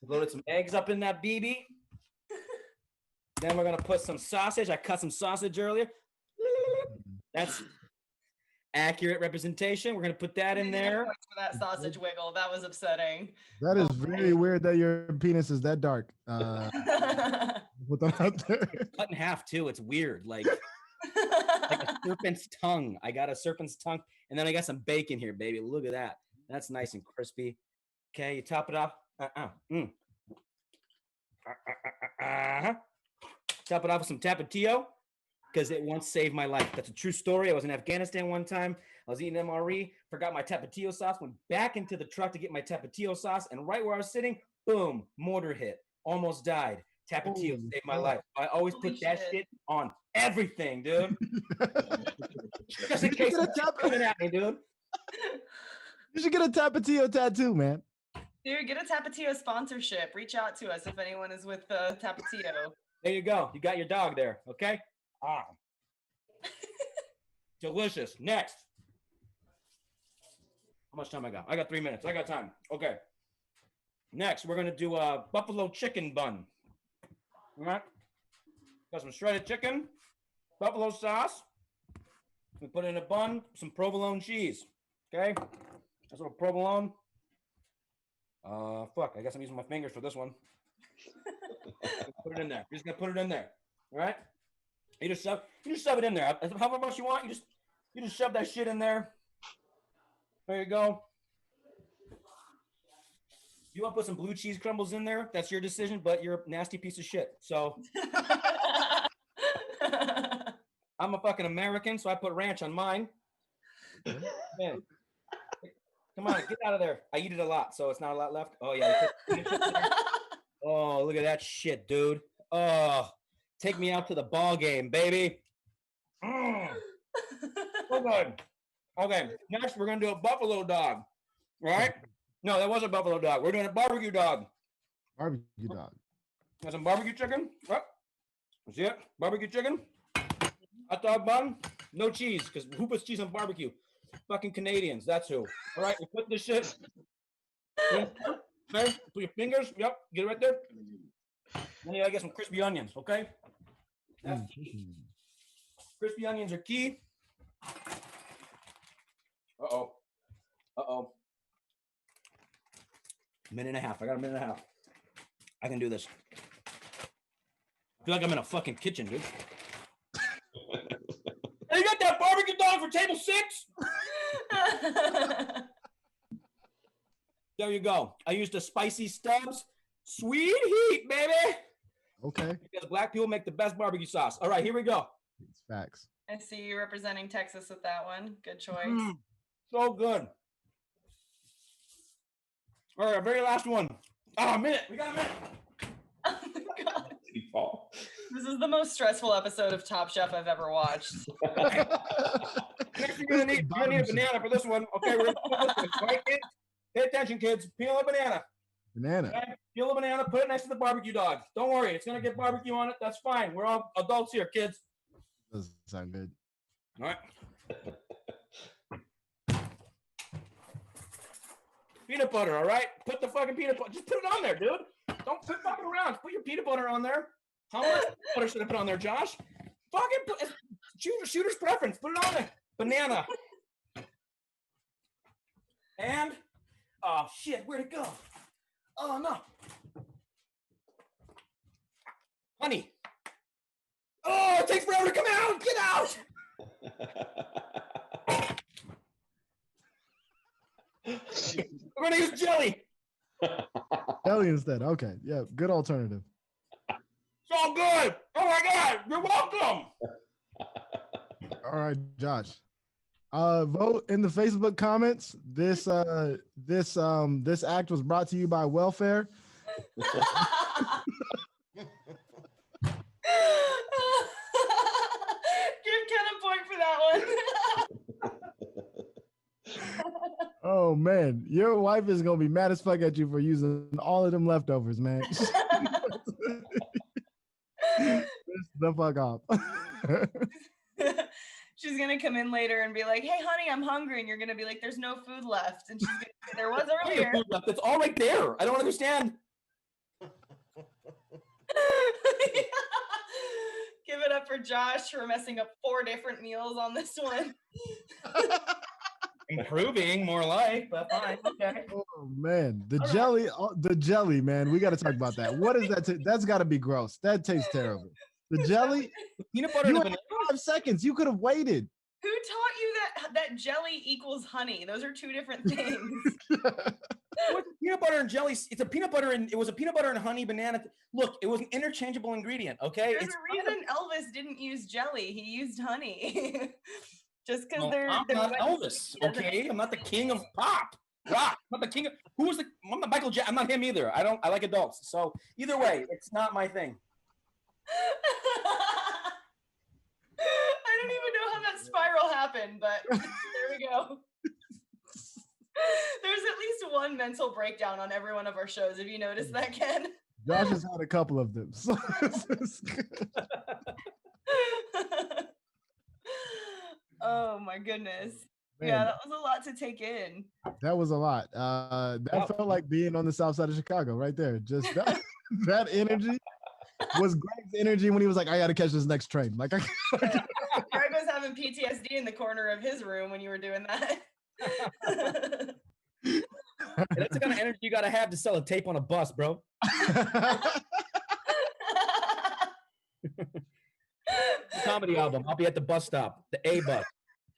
S5: We loaded some eggs up in that BB. Then we're going to put some sausage. I cut some sausage earlier. That's accurate representation. We're going to put that in there.
S1: For that sausage wiggle. That was upsetting.
S2: That is very weird that your penis is that dark. Put that out there.
S5: Cut in half, too. It's weird. Like a serpent's tongue. I got a serpent's tongue. And then I got some bacon here, baby. Look at that. That's nice and crispy. Okay, you top it off. Top it off with some Tapatio, because it once saved my life. That's a true story. I was in Afghanistan one time. I was eating MRE, forgot my Tapatio sauce, went back into the truck to get my Tapatio sauce, and right where I was sitting, boom, mortar hit. Almost died. Tapatio saved my life. I always put that shit on everything, dude. Just in case it's coming at me, dude.
S2: You should get a Tapatio tattoo, man.
S1: Dude, get a Tapatio sponsorship. Reach out to us if anyone is with Tapatio.
S5: There you go. You got your dog there, okay? Delicious. Next. How much time I got? I got 3 minutes. I got time. Okay. Next, we're going to do a buffalo chicken bun. All right. Got some shredded chicken, buffalo sauce. We put it in a bun, some provolone cheese. Okay? That's a little provolone. Fuck, I guess I'm using my fingers for this one. Put it in there. You're just gonna put it in there. All right? You just shove it in there. However much you want, you just shove that shit in there. There you go. You want to put some blue cheese crumbles in there? That's your decision, but you're a nasty piece of shit. So I'm a fucking American, so I put ranch on mine. Man. Come on, get out of there. I eat it a lot, so it's not a lot left. Oh, yeah. Oh, look at that shit, dude. Oh, take me out to the ball game, baby. So good. Okay, next we're going to do a buffalo dog. All right? No, that was a buffalo dog. We're doing a barbecue dog.
S2: Barbecue dog.
S5: Got some barbecue chicken. Oh, see it? Barbecue chicken. Hot dog bun. No cheese, because who puts cheese on barbecue? Fucking Canadians. That's who. All right, you put this shit. Okay, put your fingers. Yep, get it right there. Then you gotta get some crispy onions, okay? That's key. Crispy onions are key. Uh-oh. Uh-oh. Minute and a half. I got a minute and a half. I can do this. I feel like I'm in a fucking kitchen, dude. Hey, you got that barbecue dog for table 6? There you go. I used a spicy Stubbs. Sweet heat, baby.
S2: Okay.
S5: Because black people make the best barbecue sauce. All right, here we go.
S2: It's facts.
S1: I see you representing Texas with that one. Good choice.
S5: So good. All right, our very last one. Oh, a minute. We got a minute.
S1: Oh my God. This is the most stressful episode of Top Chef I've ever watched.
S5: Next, you're gonna need a banana for this one. Okay, we're gonna put this one, right, kids? Pay attention, kids. Peel a banana.
S2: Banana.
S5: Okay? Peel a banana, put it next to the barbecue dog. Don't worry, it's gonna get barbecue on it. That's fine. We're all adults here, kids.
S2: Doesn't sound good.
S5: All right. Peanut butter, all right? Put the fucking peanut butter. Just put it on there, dude. Don't put fucking around. Put your peanut butter on there. How much butter should I put on there, Josh? Fucking put, shooter's preference. Put it on there. Banana. And, oh shit, where'd it go? Oh no. Honey. Oh, it takes forever to come out. Get out. We're gonna use jelly.
S2: Jelly instead. Okay. Yeah. Good alternative.
S5: So good. Oh my God. You're welcome.
S2: All right, Josh. Vote in the Facebook comments. This act was brought to you by Welfare.
S1: Give Ken a point for that one.
S2: Oh man, your wife is gonna be mad as fuck at you for using all of them leftovers, man. The fuck off.
S1: She's gonna come in later and be like, "Hey, honey, I'm hungry," and you're gonna be like, "There's no food left," and she's gonna say, "There was earlier."
S5: It's all right there. I don't understand.
S1: Give it up for Josh for messing up 4 different meals on this one.
S5: Improving, more like, but fine. Okay.
S2: Oh man, the jelly, man. We got to talk about that. What is that? That's got to be gross. That tastes terrible. The jelly,
S5: peanut butter.
S2: You had 5 seconds. You could have waited.
S1: Who taught you that jelly equals honey? Those are 2 different things.
S5: What's peanut butter and jelly? It's a peanut butter and it was a peanut butter and honey banana. Look, it was an interchangeable ingredient. Okay.
S1: There's a reason Elvis didn't use jelly. He used honey. Just because they're
S5: I'm not Elvis. Okay, I'm not the king of pop. Rock. I'm not the king of I'm not Michael Jackson. I'm not him either. I like adults. So either way, it's not my thing.
S1: I don't even know how that spiral happened, but there we go. There's at least one mental breakdown on every one of our shows. Have you noticed that, Ken?
S2: Josh has had a couple of them. So it's good.
S1: Oh my goodness.
S2: Man.
S1: Yeah, that was a lot to take in.
S2: That was a lot. That felt like being on the south side of Chicago right there. Just that energy was Greg's energy when he was like, I got to catch this next train. Like,
S1: Greg was having PTSD in the corner of his room when you were doing that.
S5: That's the kind of energy you got to have to sell a tape on a bus, bro. Comedy album. I'll be at the bus stop, the A bus.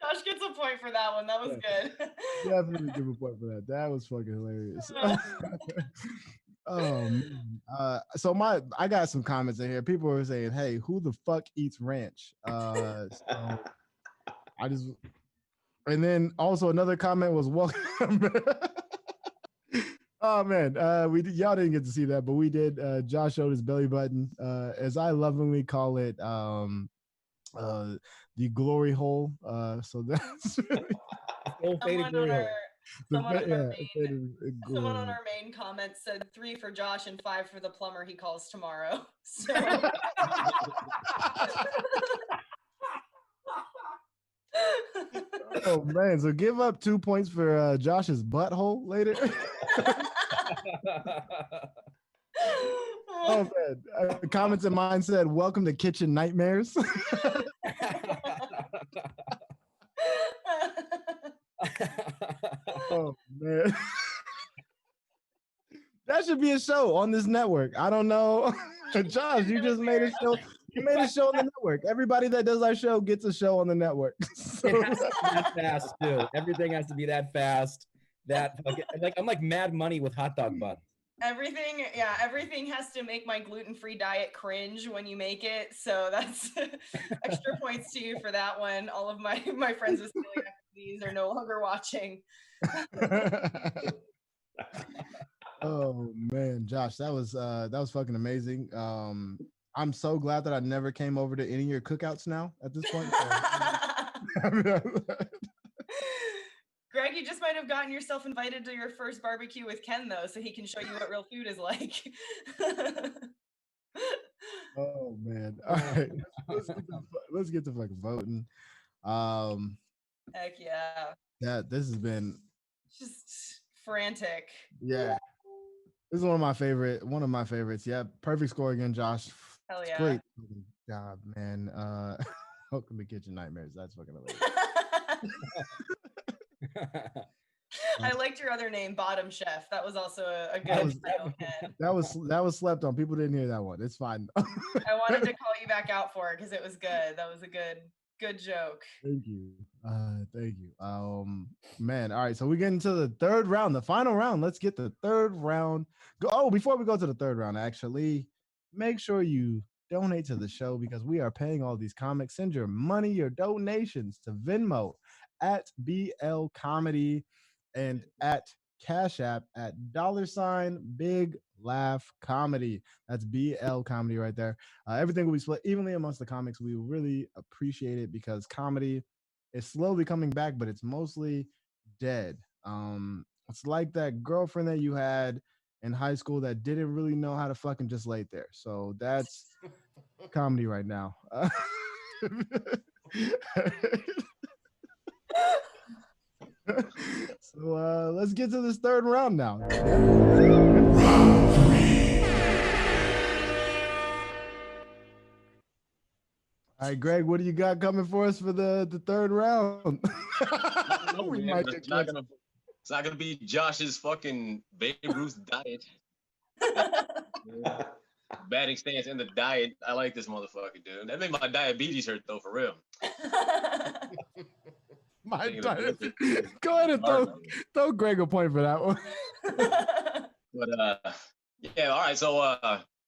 S1: Josh gets a point for that one. That was good.
S2: Definitely give a point for that. That was fucking hilarious. Oh man. So I got some comments in here. People were saying, "Hey, who the fuck eats ranch?" So I just, and then also another comment was, "Welcome." Oh man, y'all didn't get to see that, but we did. Josh showed his belly button, as I lovingly call it, the glory hole. So that's
S1: Someone on our main comment said 3 for Josh and 5 for the plumber he calls tomorrow. So.
S2: Oh man, so give up 2 points for Josh's butthole later. Oh man, comments in mine said, "Welcome to Kitchen Nightmares." Oh man, that should be a show on this network. I don't know. Josh, you just made a show. You made a show on the network. Everybody that does our show gets a show on the network. So.
S5: It has to be that fast too. Everything has to be that fast. That like I'm like Mad Money with hot dog buns.
S1: Everything has to make my gluten-free diet cringe when you make it. So that's extra points to you for that one. All of my friends with celiac disease are no longer watching.
S2: Oh man, Josh, that was fucking amazing. I'm so glad that I never came over to any of your cookouts now at this point.
S1: Greg, you just might have gotten yourself invited to your first barbecue with Ken, though, so he can show you what real food is like.
S2: Oh man! All right, let's get to fucking voting.
S1: Heck yeah!
S2: Yeah, this has been
S1: just frantic.
S2: Yeah, this is one of my favorites. Yeah, perfect score again, Josh.
S1: Hell yeah!
S2: Great job, man. Welcome to Kitchen Nightmares. That's fucking hilarious.
S1: I liked your other name, Bottom Chef. That was also a good
S2: that was slept on. People didn't hear that one. It's fine.
S1: I wanted to call you back out for it because it was good. That was a good joke.
S2: Thank you. Thank you. Man. All right. So we get into the third round, the final round. Let's get the third round. Before we go to the third round, actually, make sure you donate to the show because we are paying all these comics. Send your money, your donations to Venmo at BL Comedy and at Cash App at $Big Laugh Comedy. That's BL Comedy right there. Everything will be split evenly amongst the comics. We really appreciate it because comedy is slowly coming back, but it's mostly dead. It's like that girlfriend that you had in high school that didn't really know how to fucking just lay there. So that's comedy right now. So let's get to this third round now. Round 3. All right, Greg, what do you got coming for us for the third round?
S3: It's not gonna be Josh's fucking Babe Ruth diet. Batting stance in the diet. I like this motherfucker, dude. That made my diabetes hurt though, for real.
S2: My diabetes. Go ahead and throw Greg a point for that one.
S3: But yeah, all right. So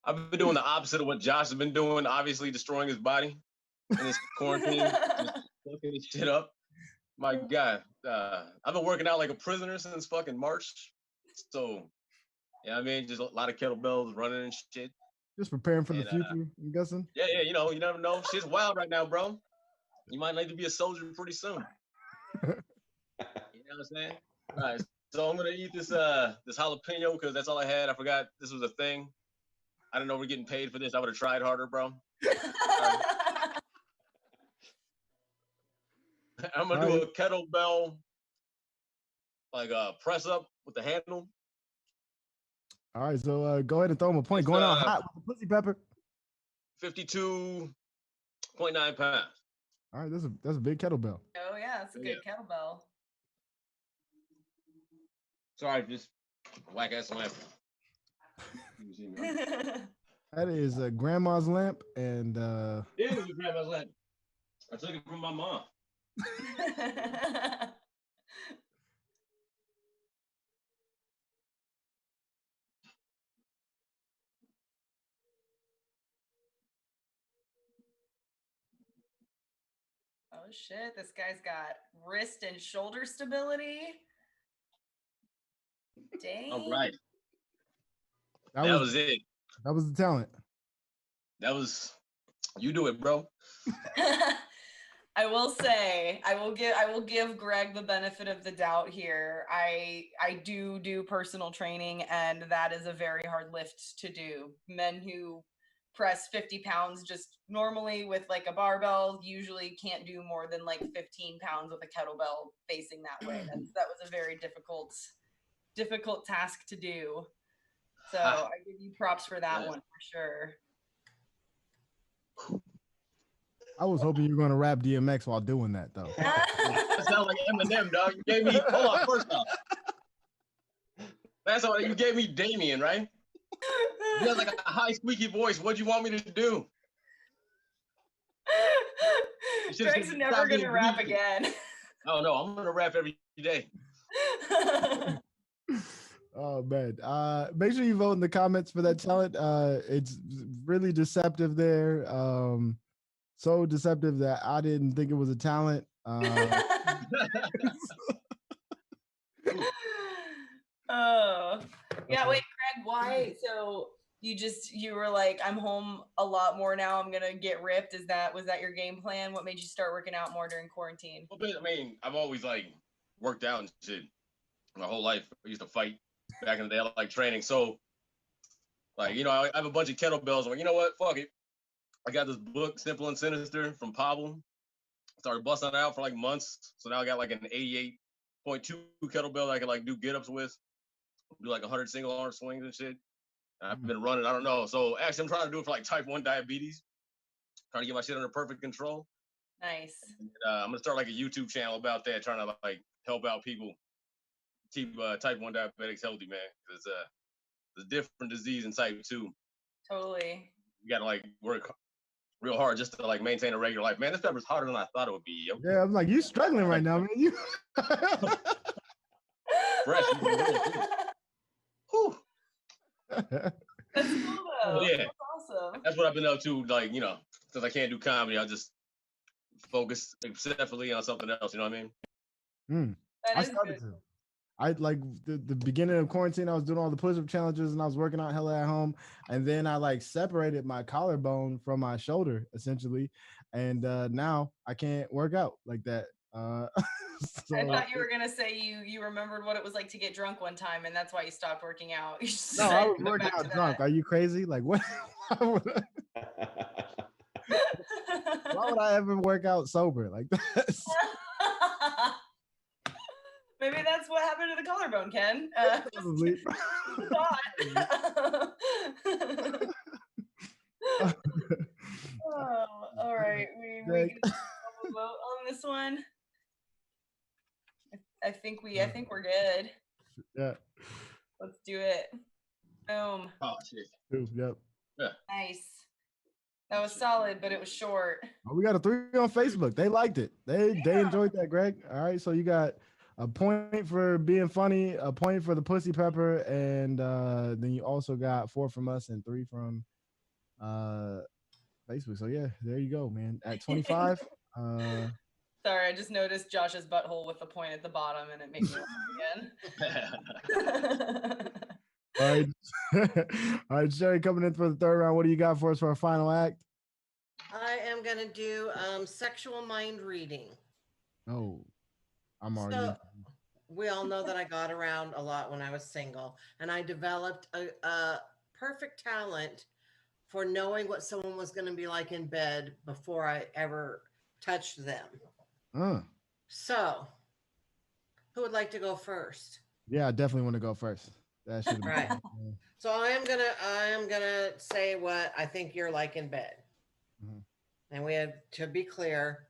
S3: I've been doing the opposite of what Josh has been doing, obviously destroying his body in this quarantine, just fucking his shit up. My God, I've been working out like a prisoner since fucking March. So, yeah, I mean, just a lot of kettlebells, running and shit.
S2: Just preparing for the future, I'm guessing?
S3: Yeah, you know, you never know. Shit's wild right now, bro. You might need to be a soldier pretty soon. You know what I'm saying? All right, so I'm gonna eat this this jalapeno because that's all I had. I forgot this was a thing. I don't know we're getting paid for this. I would have tried harder, bro. I'm gonna do a kettlebell, like a press up with the handle.
S2: All right, so go ahead and throw him a point. Going out hot with the pussy pepper.
S3: 52.9 pounds.
S2: All right, that's a big kettlebell.
S1: Oh yeah, that's a good kettlebell.
S3: Sorry, just whack ass lamp.
S2: That is a grandma's lamp, and
S3: it is a grandma's lamp. I took it from my mom.
S1: Oh shit, this guy's got wrist and shoulder stability. Dang.
S3: All right.
S2: That
S3: was it.
S2: That was the talent.
S3: That was, you do it, bro.
S1: I will say, I will give Greg the benefit of the doubt here. I do personal training, and that is a very hard lift to do. Men who press 50 pounds just normally with like a barbell usually can't do more than like 15 pounds with a kettlebell facing that way. That was a very difficult task to do. So I give you props for that one for sure.
S2: I was hoping you were going to rap DMX while doing that, though.
S3: That sounds like Eminem, dog. You gave me, hold on, first off. That's all, you gave me Damien, right? You have like a high squeaky voice. What'd you want me to do?
S1: Greg's never going to rap again.
S3: Oh, no, I'm going to rap every day.
S2: Oh, man. Make sure you vote in the comments for that talent. It's really deceptive there. So deceptive that I didn't think it was a talent.
S1: Oh, yeah. Wait, Greg, why? So you were like, I'm home a lot more now. I'm gonna get ripped. Was that your game plan? What made you start working out more during quarantine?
S3: Well, I mean, I've always like worked out and shit my whole life. I used to fight back in the day. I like training. So, like, you know, I have a bunch of kettlebells. I'm like, you know what? Fuck it. I got this book, Simple and Sinister, from Pablo. Started busting it out for like months. So now I got like an 88.2 kettlebell that I can like do get-ups with. Do like 100 single arm swings and shit. And I've been running, I don't know. So actually I'm trying to do it for like type 1 diabetes. Trying to get my shit under perfect control.
S1: Nice.
S3: And, I'm gonna start like a YouTube channel about that, trying to like help out people keep type 1 diabetics healthy, man. Because it's a different disease in type 2.
S1: Totally.
S3: You gotta like work real hard just to like maintain a regular life. Man, this pepper's harder than I thought it would be, yo.
S2: Yeah, I'm like, you struggling right now, man. You
S3: fresh. Whew.
S1: That's cool though.
S3: Yeah.
S1: That's awesome.
S3: That's what I've been up to, like, you know, since I can't do comedy, I'll just focus exceptionally on something else, you know what I mean?
S1: That is good.
S2: I like the beginning of quarantine, I was doing all the push-up challenges and I was working out hella at home. And then I like separated my collarbone from my shoulder essentially. And now I can't work out like that. So,
S1: I thought you were gonna say you remembered what it was like to get drunk one time, and that's why you stopped working out.
S2: No, I was working out drunk. Are you crazy? Like what? Why would I ever work out sober like that?
S1: Maybe that's what happened to the collarbone, Ken.
S2: Probably.
S1: Oh, all right. We can vote on this one. I think we're good.
S2: Yeah.
S1: Let's do it. Boom.
S3: Oh shit.
S2: Yep.
S3: Yeah.
S1: Nice. That was solid, but it was short.
S2: Oh, we got a 3 on Facebook. They liked it. They enjoyed that, Greg. All right. So you got a point for being funny, a point for the pussy pepper, and then you also got 4 from us and 3 from Facebook. So yeah, there you go, man. At 25.
S1: Sorry, I just noticed Josh's butthole with the point at the bottom, and it makes me laugh again.
S2: All right. All right, Cheri, coming in for the 3rd round. What do you got for us for our final act?
S4: I am going to do sexual mind reading.
S2: Oh, I'm already.
S4: So, we all know that I got around a lot when I was single, and I developed a perfect talent for knowing what someone was going to be like in bed before I ever touched them. So, who would like to go first?
S2: Yeah, I definitely want to go first. That should be
S4: right. So I am gonna say what I think you're like in bed. Mm-hmm. And we have to be clear,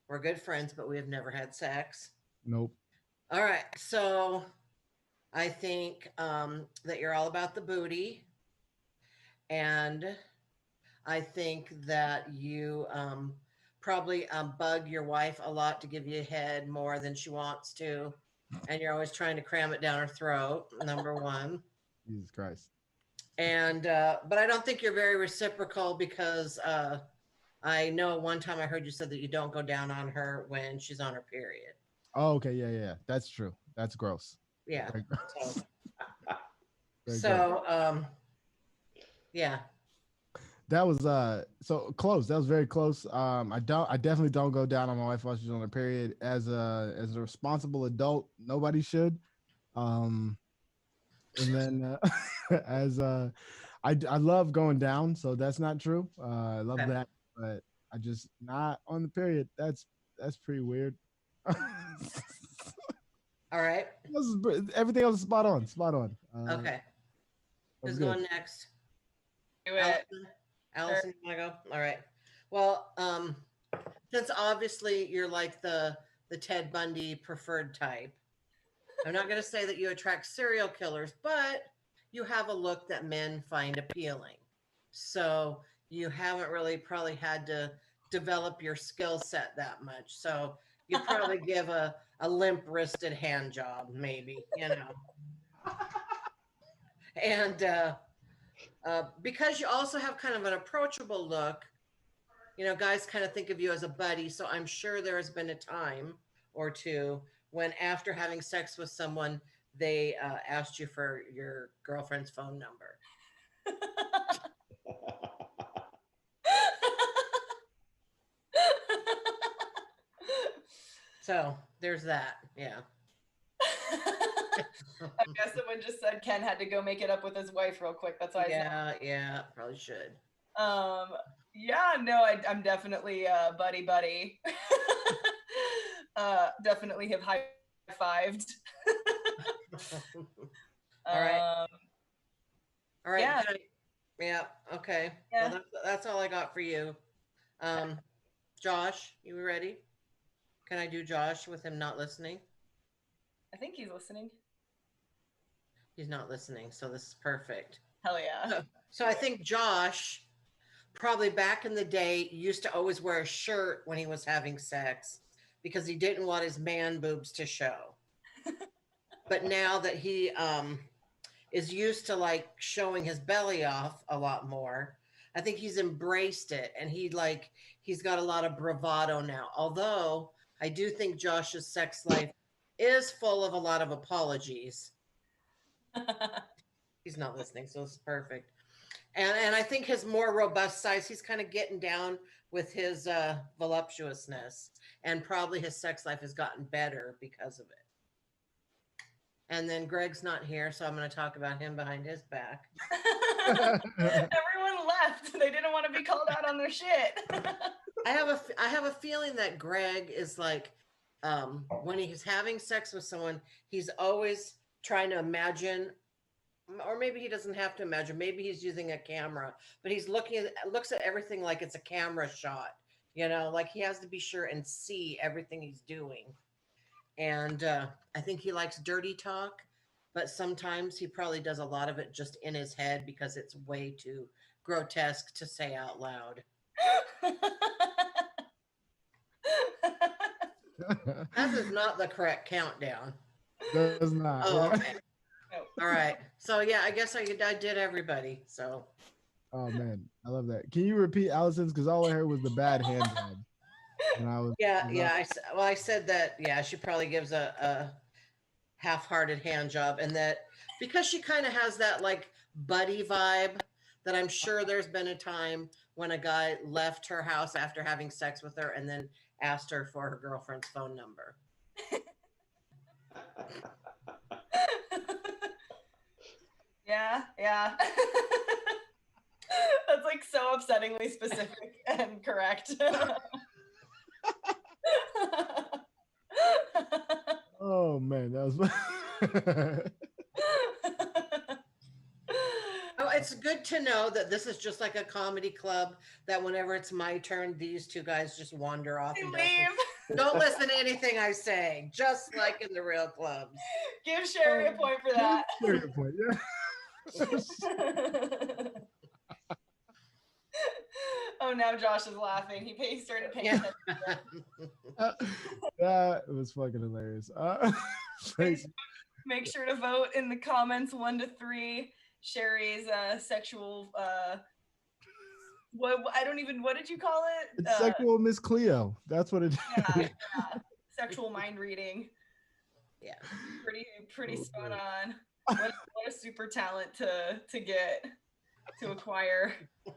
S4: we're good friends, but we have never had sex.
S2: Nope.
S4: All right. So I think that you're all about the booty, and I think that you probably bug your wife a lot to give you a head more than she wants to, and you're always trying to cram it down her throat. Number one.
S2: Jesus Christ.
S4: And but I don't think you're very reciprocal because I know one time I heard you said that you don't go down on her when she's on her period.
S2: Oh, okay, yeah. That's true. That's gross.
S4: Yeah.
S2: Very gross. Very gross.
S4: So yeah.
S2: That was so close. That was very close. I definitely don't go down on my wife while she's on her period. As a responsible adult, nobody should. And then as I love going down, so that's not true. I love that, but I just not on the period. That's pretty weird.
S4: All right.
S2: Everything else is spot on.
S4: Okay. Who's
S2: good.
S4: going next?
S1: Do it.
S4: Allison, you want to go? All right. Well, since obviously you're like the Ted Bundy preferred type, I'm not going to say that you attract serial killers, but you have a look that men find appealing. So you haven't really probably had to develop your skill set that much. So you probably give a limp-wristed hand job, maybe, you know. And because you also have kind of an approachable look, you know, guys kind of think of you as a buddy. So I'm sure there has been a time or two when after having sex with someone, they asked you for your girlfriend's phone number. So there's that. Yeah.
S1: I guess someone just said Ken had to go make it up with his wife real quick. That's why.
S4: Yeah, probably should.
S1: Yeah, no, I'm definitely buddy. Definitely have high-fived.
S4: All right. All right.
S1: Yeah.
S4: Yeah. Okay.
S1: Yeah.
S4: Well, that's all I got for you. Josh, you ready? Can I do Josh with him not listening?
S1: I think he's listening.
S4: He's not listening, so this is perfect.
S1: Hell yeah.
S4: So I think Josh, probably back in the day, used to always wear a shirt when he was having sex because he didn't want his man boobs to show. But now that he is used to like showing his belly off a lot more, I think he's embraced it, and he's got a lot of bravado now. Although I do think Josh's sex life is full of a lot of apologies. He's not listening, so it's perfect. And I think his more robust size, he's kind of getting down with his voluptuousness, and probably his sex life has gotten better because of it. And then Greg's not here, so I'm going to talk about him behind his back.
S1: Everyone left. They didn't want to be called out on their shit.
S4: I have a feeling that Greg is like, when he's having sex with someone, he's always trying to imagine, or maybe he doesn't have to imagine, maybe he's using a camera, but he's looks at everything like it's a camera shot, you know, like he has to be sure and see everything he's doing. And I think he likes dirty talk, but sometimes he probably does a lot of it just in his head because it's way too grotesque to say out loud. That is not the correct countdown.
S2: That is not.
S4: Oh,
S2: Yeah.
S4: okay. All right. So yeah, I guess I did everybody. So.
S2: Oh man, I love that. Can you repeat Allison's? Because all I heard was the bad hand job.
S4: I said that. Yeah, she probably gives a half-hearted hand job, and that because she kind of has that like buddy vibe. That I'm sure there's been a time when a guy left her house after having sex with her and then asked her for her girlfriend's phone number.
S1: Yeah. That's like so upsettingly specific and correct.
S2: Oh man, that was.
S4: Oh, it's good to know that this is just like a comedy club, that whenever it's my turn, these two guys just wander off and don't listen to anything I say, just like in the real clubs.
S1: Give Cheri a point for that.
S2: Cheri a point, yeah.
S1: Oh, now Josh is laughing. He started paying attention.
S2: That was fucking hilarious.
S1: Make sure to vote in the comments 1 to 3. Cheri's sexual. What did you call it?
S2: It's sexual Miss Cleo. That's what it is.
S1: Yeah. Sexual mind reading.
S4: Yeah.
S1: Pretty spot on. What a super talent to acquire.
S2: I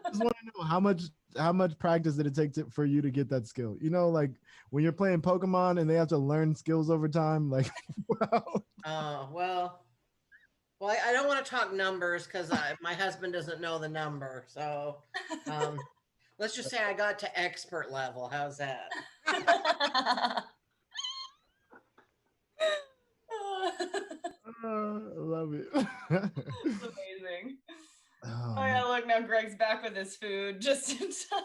S2: just want to know how much practice did it take for you to get that skill? You know, like when you're playing Pokemon and they have to learn skills over time. Like, wow.
S4: Oh well, I don't want to talk numbers because my husband doesn't know the number. So let's just say I got to expert level. How's that?
S2: I love it.
S1: It's amazing. Oh yeah, look, now Greg's back with his food just in time.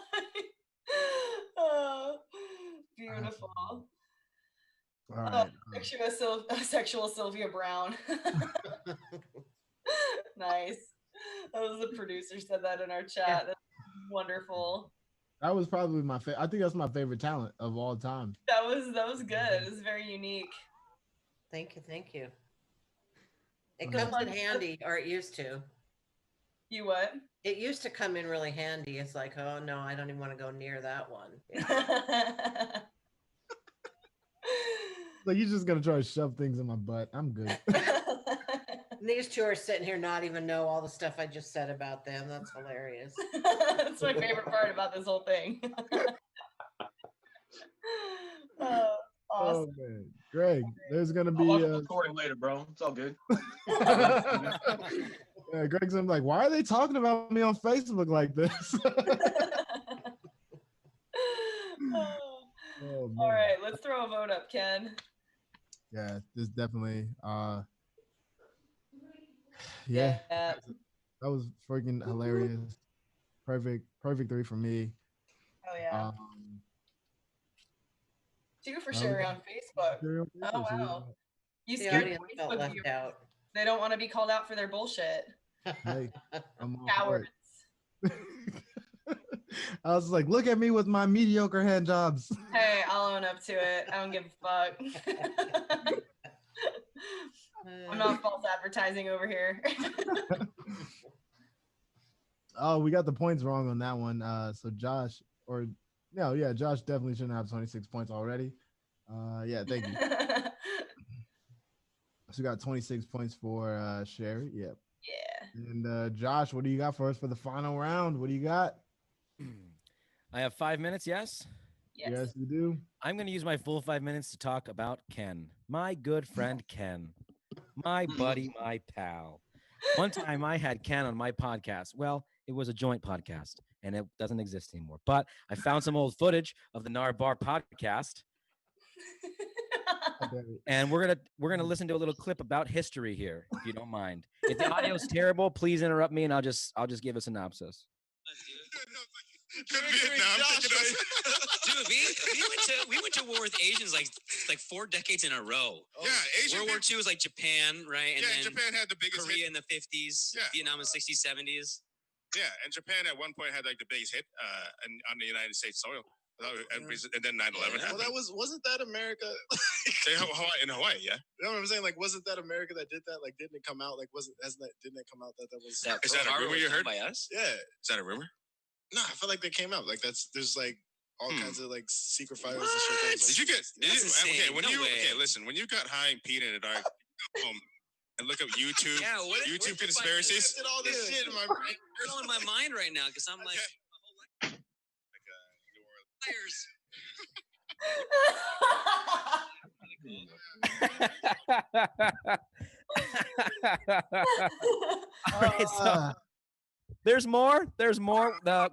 S1: Oh, beautiful.
S2: All right.
S1: Sexual Sylvia Brown. Nice. That was the producer said that in our chat. Yeah. That's wonderful.
S2: That was probably my favorite. I think that's my favorite talent of all time.
S1: That was good. It was very unique.
S4: Thank you. It comes in handy, or it used to.
S1: You what?
S4: It used to come in really handy. It's like, oh no, I don't even want to go near that one.
S2: Like you're just gonna try to shove things in my butt. I'm good.
S4: These two are sitting here not even know all the stuff I just said about them. That's hilarious.
S1: That's my favorite part about this whole thing. Awesome.
S2: Oh man, Greg, there's gonna be
S3: recording later, bro. It's all good.
S2: Yeah, Greg's like, why are they talking about me on Facebook like this?
S1: All right, let's throw a vote up, Ken.
S2: Yeah, this definitely yeah. That was freaking hilarious. Perfect 3 for me.
S1: Oh yeah. 2 for Cheri on Facebook. Oh wow. You scared Facebook left out. They don't want to be called out for their bullshit.
S2: Hey, I'm
S1: cowards.
S2: I was like, look at me with my mediocre hand jobs.
S1: Hey, I'll own up to it. I don't give a fuck. I'm not false advertising over here.
S2: Oh, we got the points wrong on that one. So Josh definitely shouldn't have 26 points already. Yeah, thank you. So we got 26 points for Cheri. Yep.
S1: Yeah.
S2: And Josh, what do you got for us for the final round? What do you got?
S5: I have 5 minutes, yes?
S2: Yes, you do.
S5: I'm going to use my full 5 minutes to talk about Ken, my good friend Ken, my buddy, my pal. One time I had Ken on my podcast. Well, it was a joint podcast, and it doesn't exist anymore. But I found some old footage of the Nar Bar podcast. And we're gonna listen to a little clip about history here, if you don't mind. If the audio's terrible, please interrupt me, and I'll just give a synopsis.
S11: Dude, we went to war with Asians like 4 decades in a row.
S12: Yeah, Asian
S11: World War II was like Japan, right? And then
S12: Japan had the biggest
S11: Korea
S12: hit
S11: in the 50s, Vietnam in the 60s, 70s.
S12: Yeah, and Japan at one point had like the biggest hit on the United States soil. And then 9/11 happened.
S13: Well, wasn't that America?
S12: In Hawaii, yeah.
S13: You know what I'm saying? Like, wasn't that America that did that? Like, didn't it come out? Like, didn't it come out that was?
S12: Is that a rumor you heard
S11: by us?
S13: Yeah.
S12: Is that a rumor?
S13: No, I feel like they came out. Like there's like all kinds of like secret files and shit.
S12: Did you get? Listen. When you got high and peed in the dark, and look up YouTube.
S11: Yeah,
S12: YouTube conspiracies.
S13: I did all this shit in my brain.
S11: It's all in my mind right now because I'm like, liars.
S5: All right, so there's more.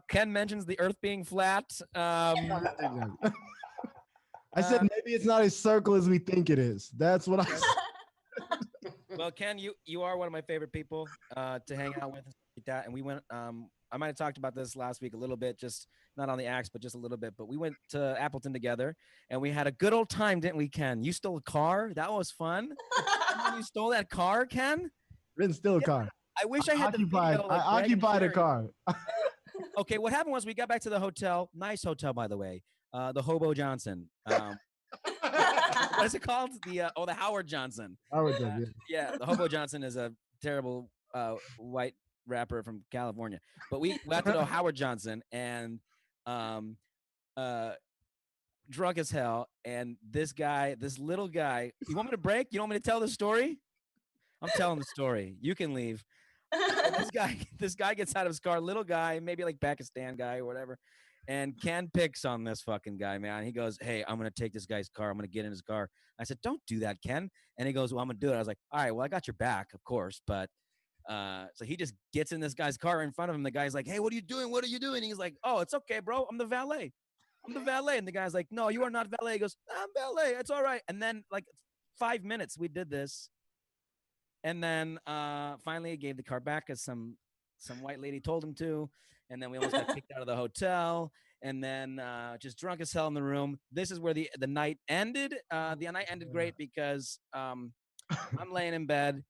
S5: Ken mentions the Earth being flat.
S2: I said maybe it's not as circle as we think it is. That's what I said.
S5: Well, Ken, you are one of my favorite people to hang out with, like that. And we went. I might have talked about this last week a little bit, just not on the axe, but just a little bit. But we went to Appleton together, and we had a good old time, didn't we, Ken? You stole a car. That was fun. You stole that car, Ken?
S2: Didn't steal a car.
S5: I wish I had
S2: occupied a car.
S5: Okay, what happened was we got back to the hotel. Nice hotel, by the way. The Hobo Johnson. What is it called? The Howard Johnson.
S2: Howard Johnson.
S5: Yeah, the Hobo Johnson is a terrible white rapper from California. But we got to know Howard Johnson and drunk as hell. And this little guy. You want me to break? You want me to tell the story? I'm telling the story. You can leave. This guy gets out of his car, little guy, maybe like Pakistan guy or whatever. And Ken picks on this fucking guy, man. He goes, hey, I'm going to take this guy's car. I'm going to get in his car. I said, don't do that, Ken. And he goes, well, I'm going to do it. I was like, all right, well, I got your back, of course. But so he just gets in this guy's car in front of him. The guy's like, hey, what are you doing? What are you doing? And he's like, oh, it's okay, bro. I'm the valet. And the guy's like, no, you are not valet. He goes, I'm valet. It's all right. And then like 5 minutes we did this. And then finally he gave the car back as some white lady told him to. And then we almost got kicked out of the hotel. And then just drunk as hell in the room. This is where the night ended. The night ended great because I'm laying in bed.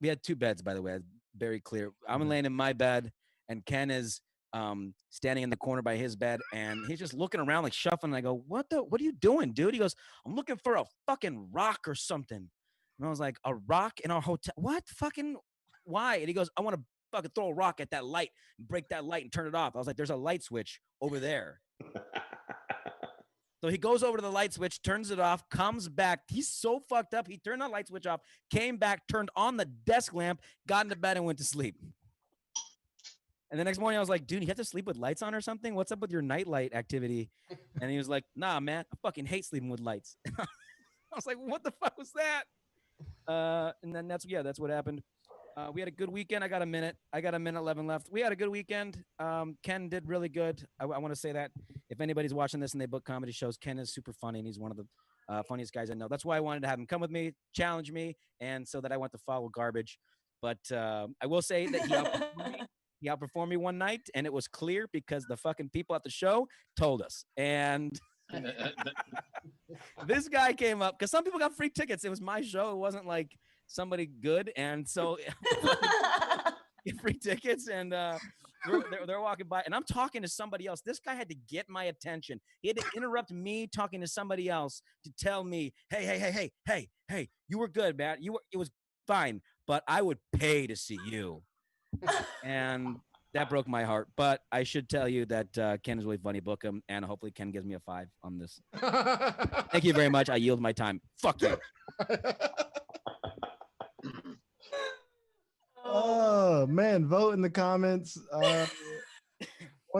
S5: We had 2 beds, by the way, very clear. I'm laying in my bed, and Ken is standing in the corner by his bed, and he's just looking around like shuffling. And I go, what are you doing, dude? He goes, I'm looking for a fucking rock or something. And I was like, a rock in our hotel? What? Fucking why? And he goes, I want to fucking throw a rock at that light, break that light and turn it off. I was like, there's a light switch over there. So he goes over to the light switch, turns it off, comes back. He's so fucked up. He turned the light switch off, came back, turned on the desk lamp, got into bed and went to sleep. And the next morning I was like, dude, you have to sleep with lights on or something? What's up with your nightlight activity? And he was like, nah, man, I fucking hate sleeping with lights. I was like, what the fuck was that? And then that's what happened. We had a good weekend. I got a minute 11 left. We had a good weekend. Ken did really good. I want to say that if anybody's watching this and they book comedy shows, Ken is super funny and he's one of the funniest guys I know. That's why I wanted to have him come with me, challenge me, and so that I went to follow garbage. But I will say that he outperformed me one night, and it was clear because the fucking people at the show told us. And this guy came up because some people got free tickets. It was my show. It wasn't like somebody good, and so get free tickets, and they're walking by, and I'm talking to somebody else. This guy had to get my attention. He had to interrupt me talking to somebody else to tell me, hey, you were good, man. It was fine, but I would pay to see you. And that broke my heart. But I should tell you that Ken is really funny. Book him, and hopefully Ken gives me a 5 on this. Thank you very much. I yield my time. Fuck you.
S2: Oh man, vote in the comments. 1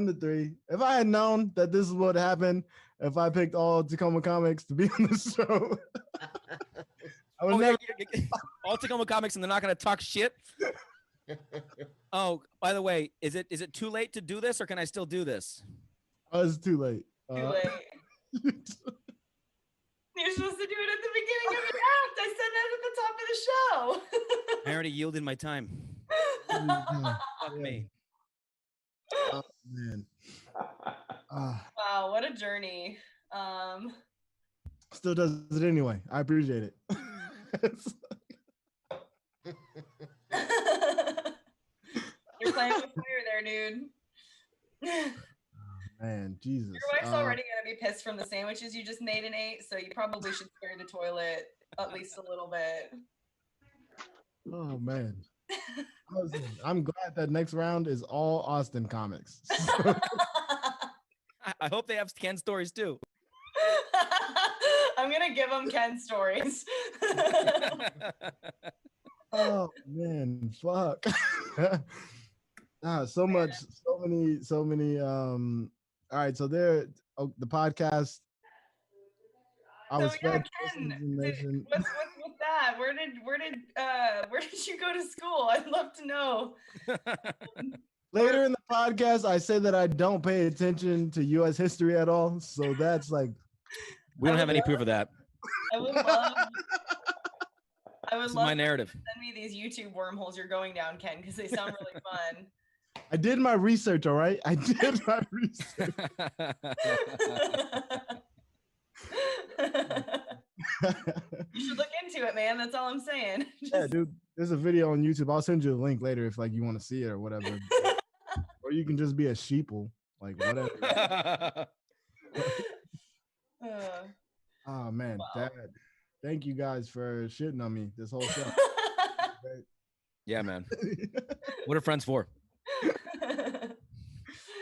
S2: to 3. If I had known that this is what happened, if I picked all Tacoma comics to be on the show, I would never.
S5: All Tacoma comics, and they're not going to talk shit. Oh, by the way, is it too late to do this, or can I still do this?
S2: Oh, it's too late.
S1: Too late. You're supposed to do it at the beginning of your act. I said that at the top of the show.
S5: I already yielded my time. Fuck me.
S2: Oh man.
S1: Wow, what a journey.
S2: Still does it anyway. I appreciate it.
S1: You're playing with fire there, dude.
S2: Man, Jesus.
S1: Your wife's already gonna be pissed from the sandwiches you just made and ate, so you probably should spare the toilet at least a little bit.
S2: Oh man. I'm glad that next round is all Austin comics.
S5: I hope they have Ken stories too.
S1: I'm gonna give them Ken stories.
S2: Oh man, fuck. So many. All right, so the podcast. I was fed information.
S1: What's with that? Where did you go to school? I'd love to know.
S2: Later in the podcast, I said that I don't pay attention to U.S. history at all. So that's like,
S5: we don't have any proof of that.
S1: I would love
S5: my narrative.
S1: To send me these YouTube wormholes you're going down, Ken, because they sound really fun.
S2: I did my research, all right? I did my research.
S1: You should look into it, man. That's all I'm saying.
S2: Yeah, dude. There's a video on YouTube. I'll send you a link later if like you want to see it or whatever. Or you can just be a sheeple, like whatever. Oh man, Dad. Thank you guys for shitting on me this whole show.
S5: Yeah, man. What are friends for?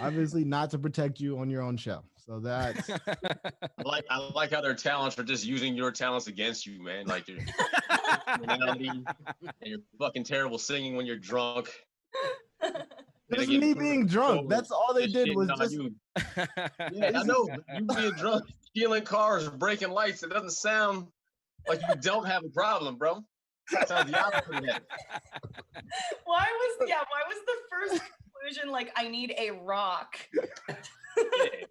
S2: Obviously not to protect you on your own show. So that's
S3: I like how their talents are just using your talents against you, man. Like your personality and your fucking terrible singing when you're drunk.
S2: Just me being drunk. That's all they did was just.
S3: Yeah, I know. You being drunk, stealing cars, breaking lights. It doesn't sound like you don't have a problem, bro. It sounds the opposite of that.
S1: Why was the first conclusion like I need a rock?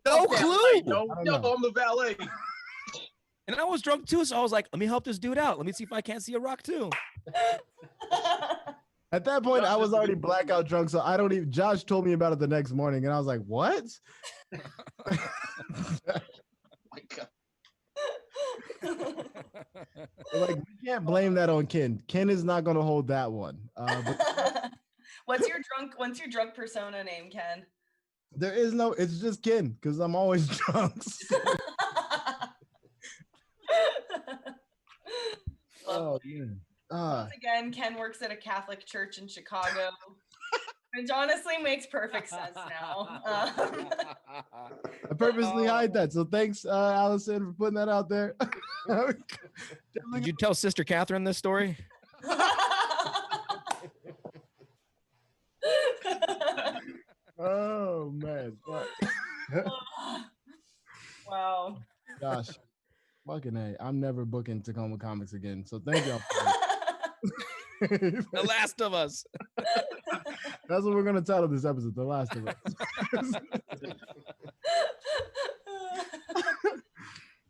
S5: No clue.
S3: No, I'm the valet.
S5: And I was drunk too, so I was like, let me help this dude out. Let me see if I can't see a rock too.
S2: At that point, I was already blackout drunk, so I don't even. Josh told me about it the next morning, and I was like, "What?"
S3: Oh my God.
S2: Like, we can't blame that on Ken. Ken is not going to hold that one.
S1: What's your drunk persona name, Ken?
S2: There is no. It's just Ken because I'm always drunk. Oh man.
S1: Once again, Ken works at a Catholic church in Chicago, which honestly makes perfect sense now.
S2: I purposely hide that. So thanks, Allison, for putting that out there.
S5: Did you tell Sister Catherine this story?
S2: Oh man.
S1: Wow.
S2: Gosh. Fucking A. I'm never booking Tacoma Comics again. So thank y'all.
S5: The Last of Us.
S2: That's what we're gonna title this episode, The Last of Us.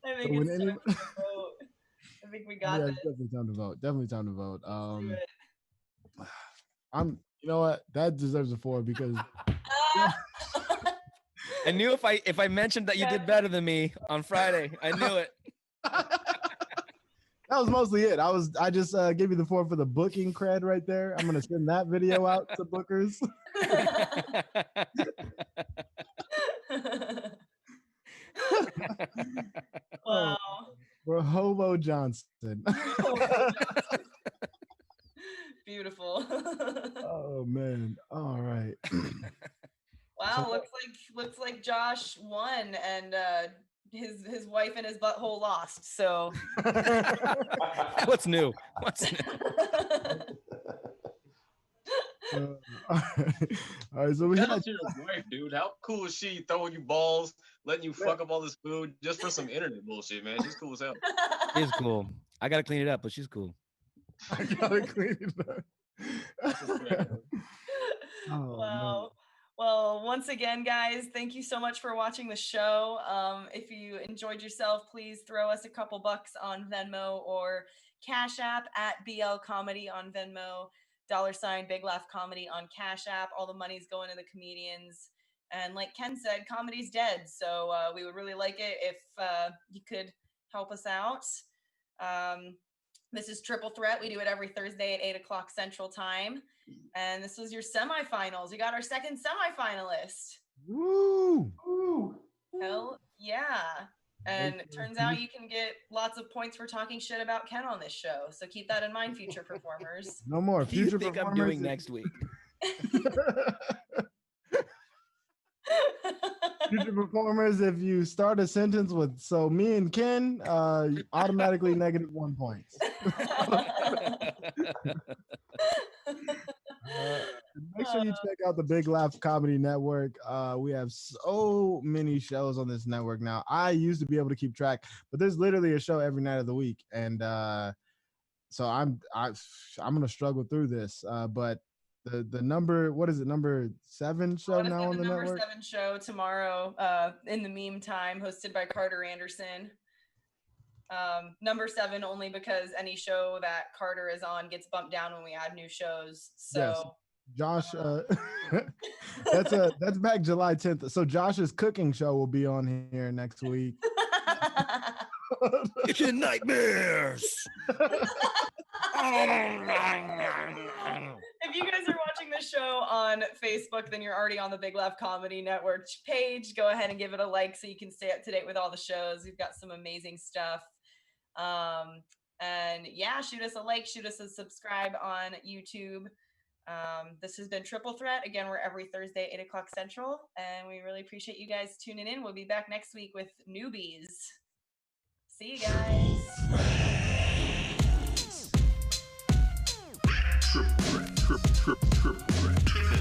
S1: I think it's time to vote. I think we got this.
S2: Definitely time to vote. Definitely time to vote. You know what? That deserves a 4 because
S5: I knew if I mentioned that you did better than me on Friday, I knew it.
S2: That was mostly it. I just gave you the 4 for the booking cred right there. I'm gonna send that video out to bookers.
S1: Wow.
S2: For Hobo Johnson.
S1: Beautiful.
S2: Oh man. All right.
S1: Wow, looks like Josh won and his wife and his butthole lost. So
S5: What's new?
S2: All right, so we
S3: Shout
S2: had
S3: out to your wife, dude. How cool is she throwing you balls, letting you fuck up all this food just for some internet bullshit, man? She's cool as hell.
S5: She's cool. I gotta clean it up, but she's cool.
S2: I gotta clean it up. Oh,
S1: wow.
S2: man.
S1: Well, once again, guys, thank you so much for watching the show. If you enjoyed yourself, please throw us a couple bucks on Venmo or Cash App at BL Comedy on Venmo, $ Big Laugh Comedy on Cash App. All the money's going to the comedians. And like Ken said, comedy's dead. So we would really like it if you could help us out. This is Triple Threat. We do it every Thursday at 8 o'clock Central Time. And this was your semifinals. We got our second semifinalist.
S2: Woo!
S1: Hell yeah. And it turns out you can get lots of points for talking shit about Ken on this show. So keep that in mind, future performers.
S2: No more.
S5: What do you
S2: Future
S5: think I'm
S2: performers
S5: doing next week?
S2: Future performers, if you start a sentence with "so me and Ken," automatically -1 point. Make sure you check out the Big Laugh Comedy Network. We have so many shows on this network now. I used to be able to keep track, but there's literally a show every night of the week, and so I'm gonna struggle through this. But the number, what is it, number 7 show now on the
S1: number
S2: network?
S1: 7 show tomorrow in the meme time, hosted by Carter Anderson. Number 7 only because any show that Carter is on gets bumped down when we add new shows. So
S2: Yes. Josh, that's back July 10th. So Josh's cooking show will be on here next week.
S5: Kitchen nightmares.
S1: if you guys are watching the show on Facebook, then you're already on the Big Laugh Comedy Network page. Go ahead and give it a like so you can stay up to date with all the shows. We've got some amazing stuff. And yeah, shoot us a like, shoot us a subscribe on YouTube. This has been Triple Threat. Again, we're every Thursday, 8 o'clock Central. And we really appreciate you guys tuning in. We'll be back next week with newbies. See you guys.
S14: Triple threat.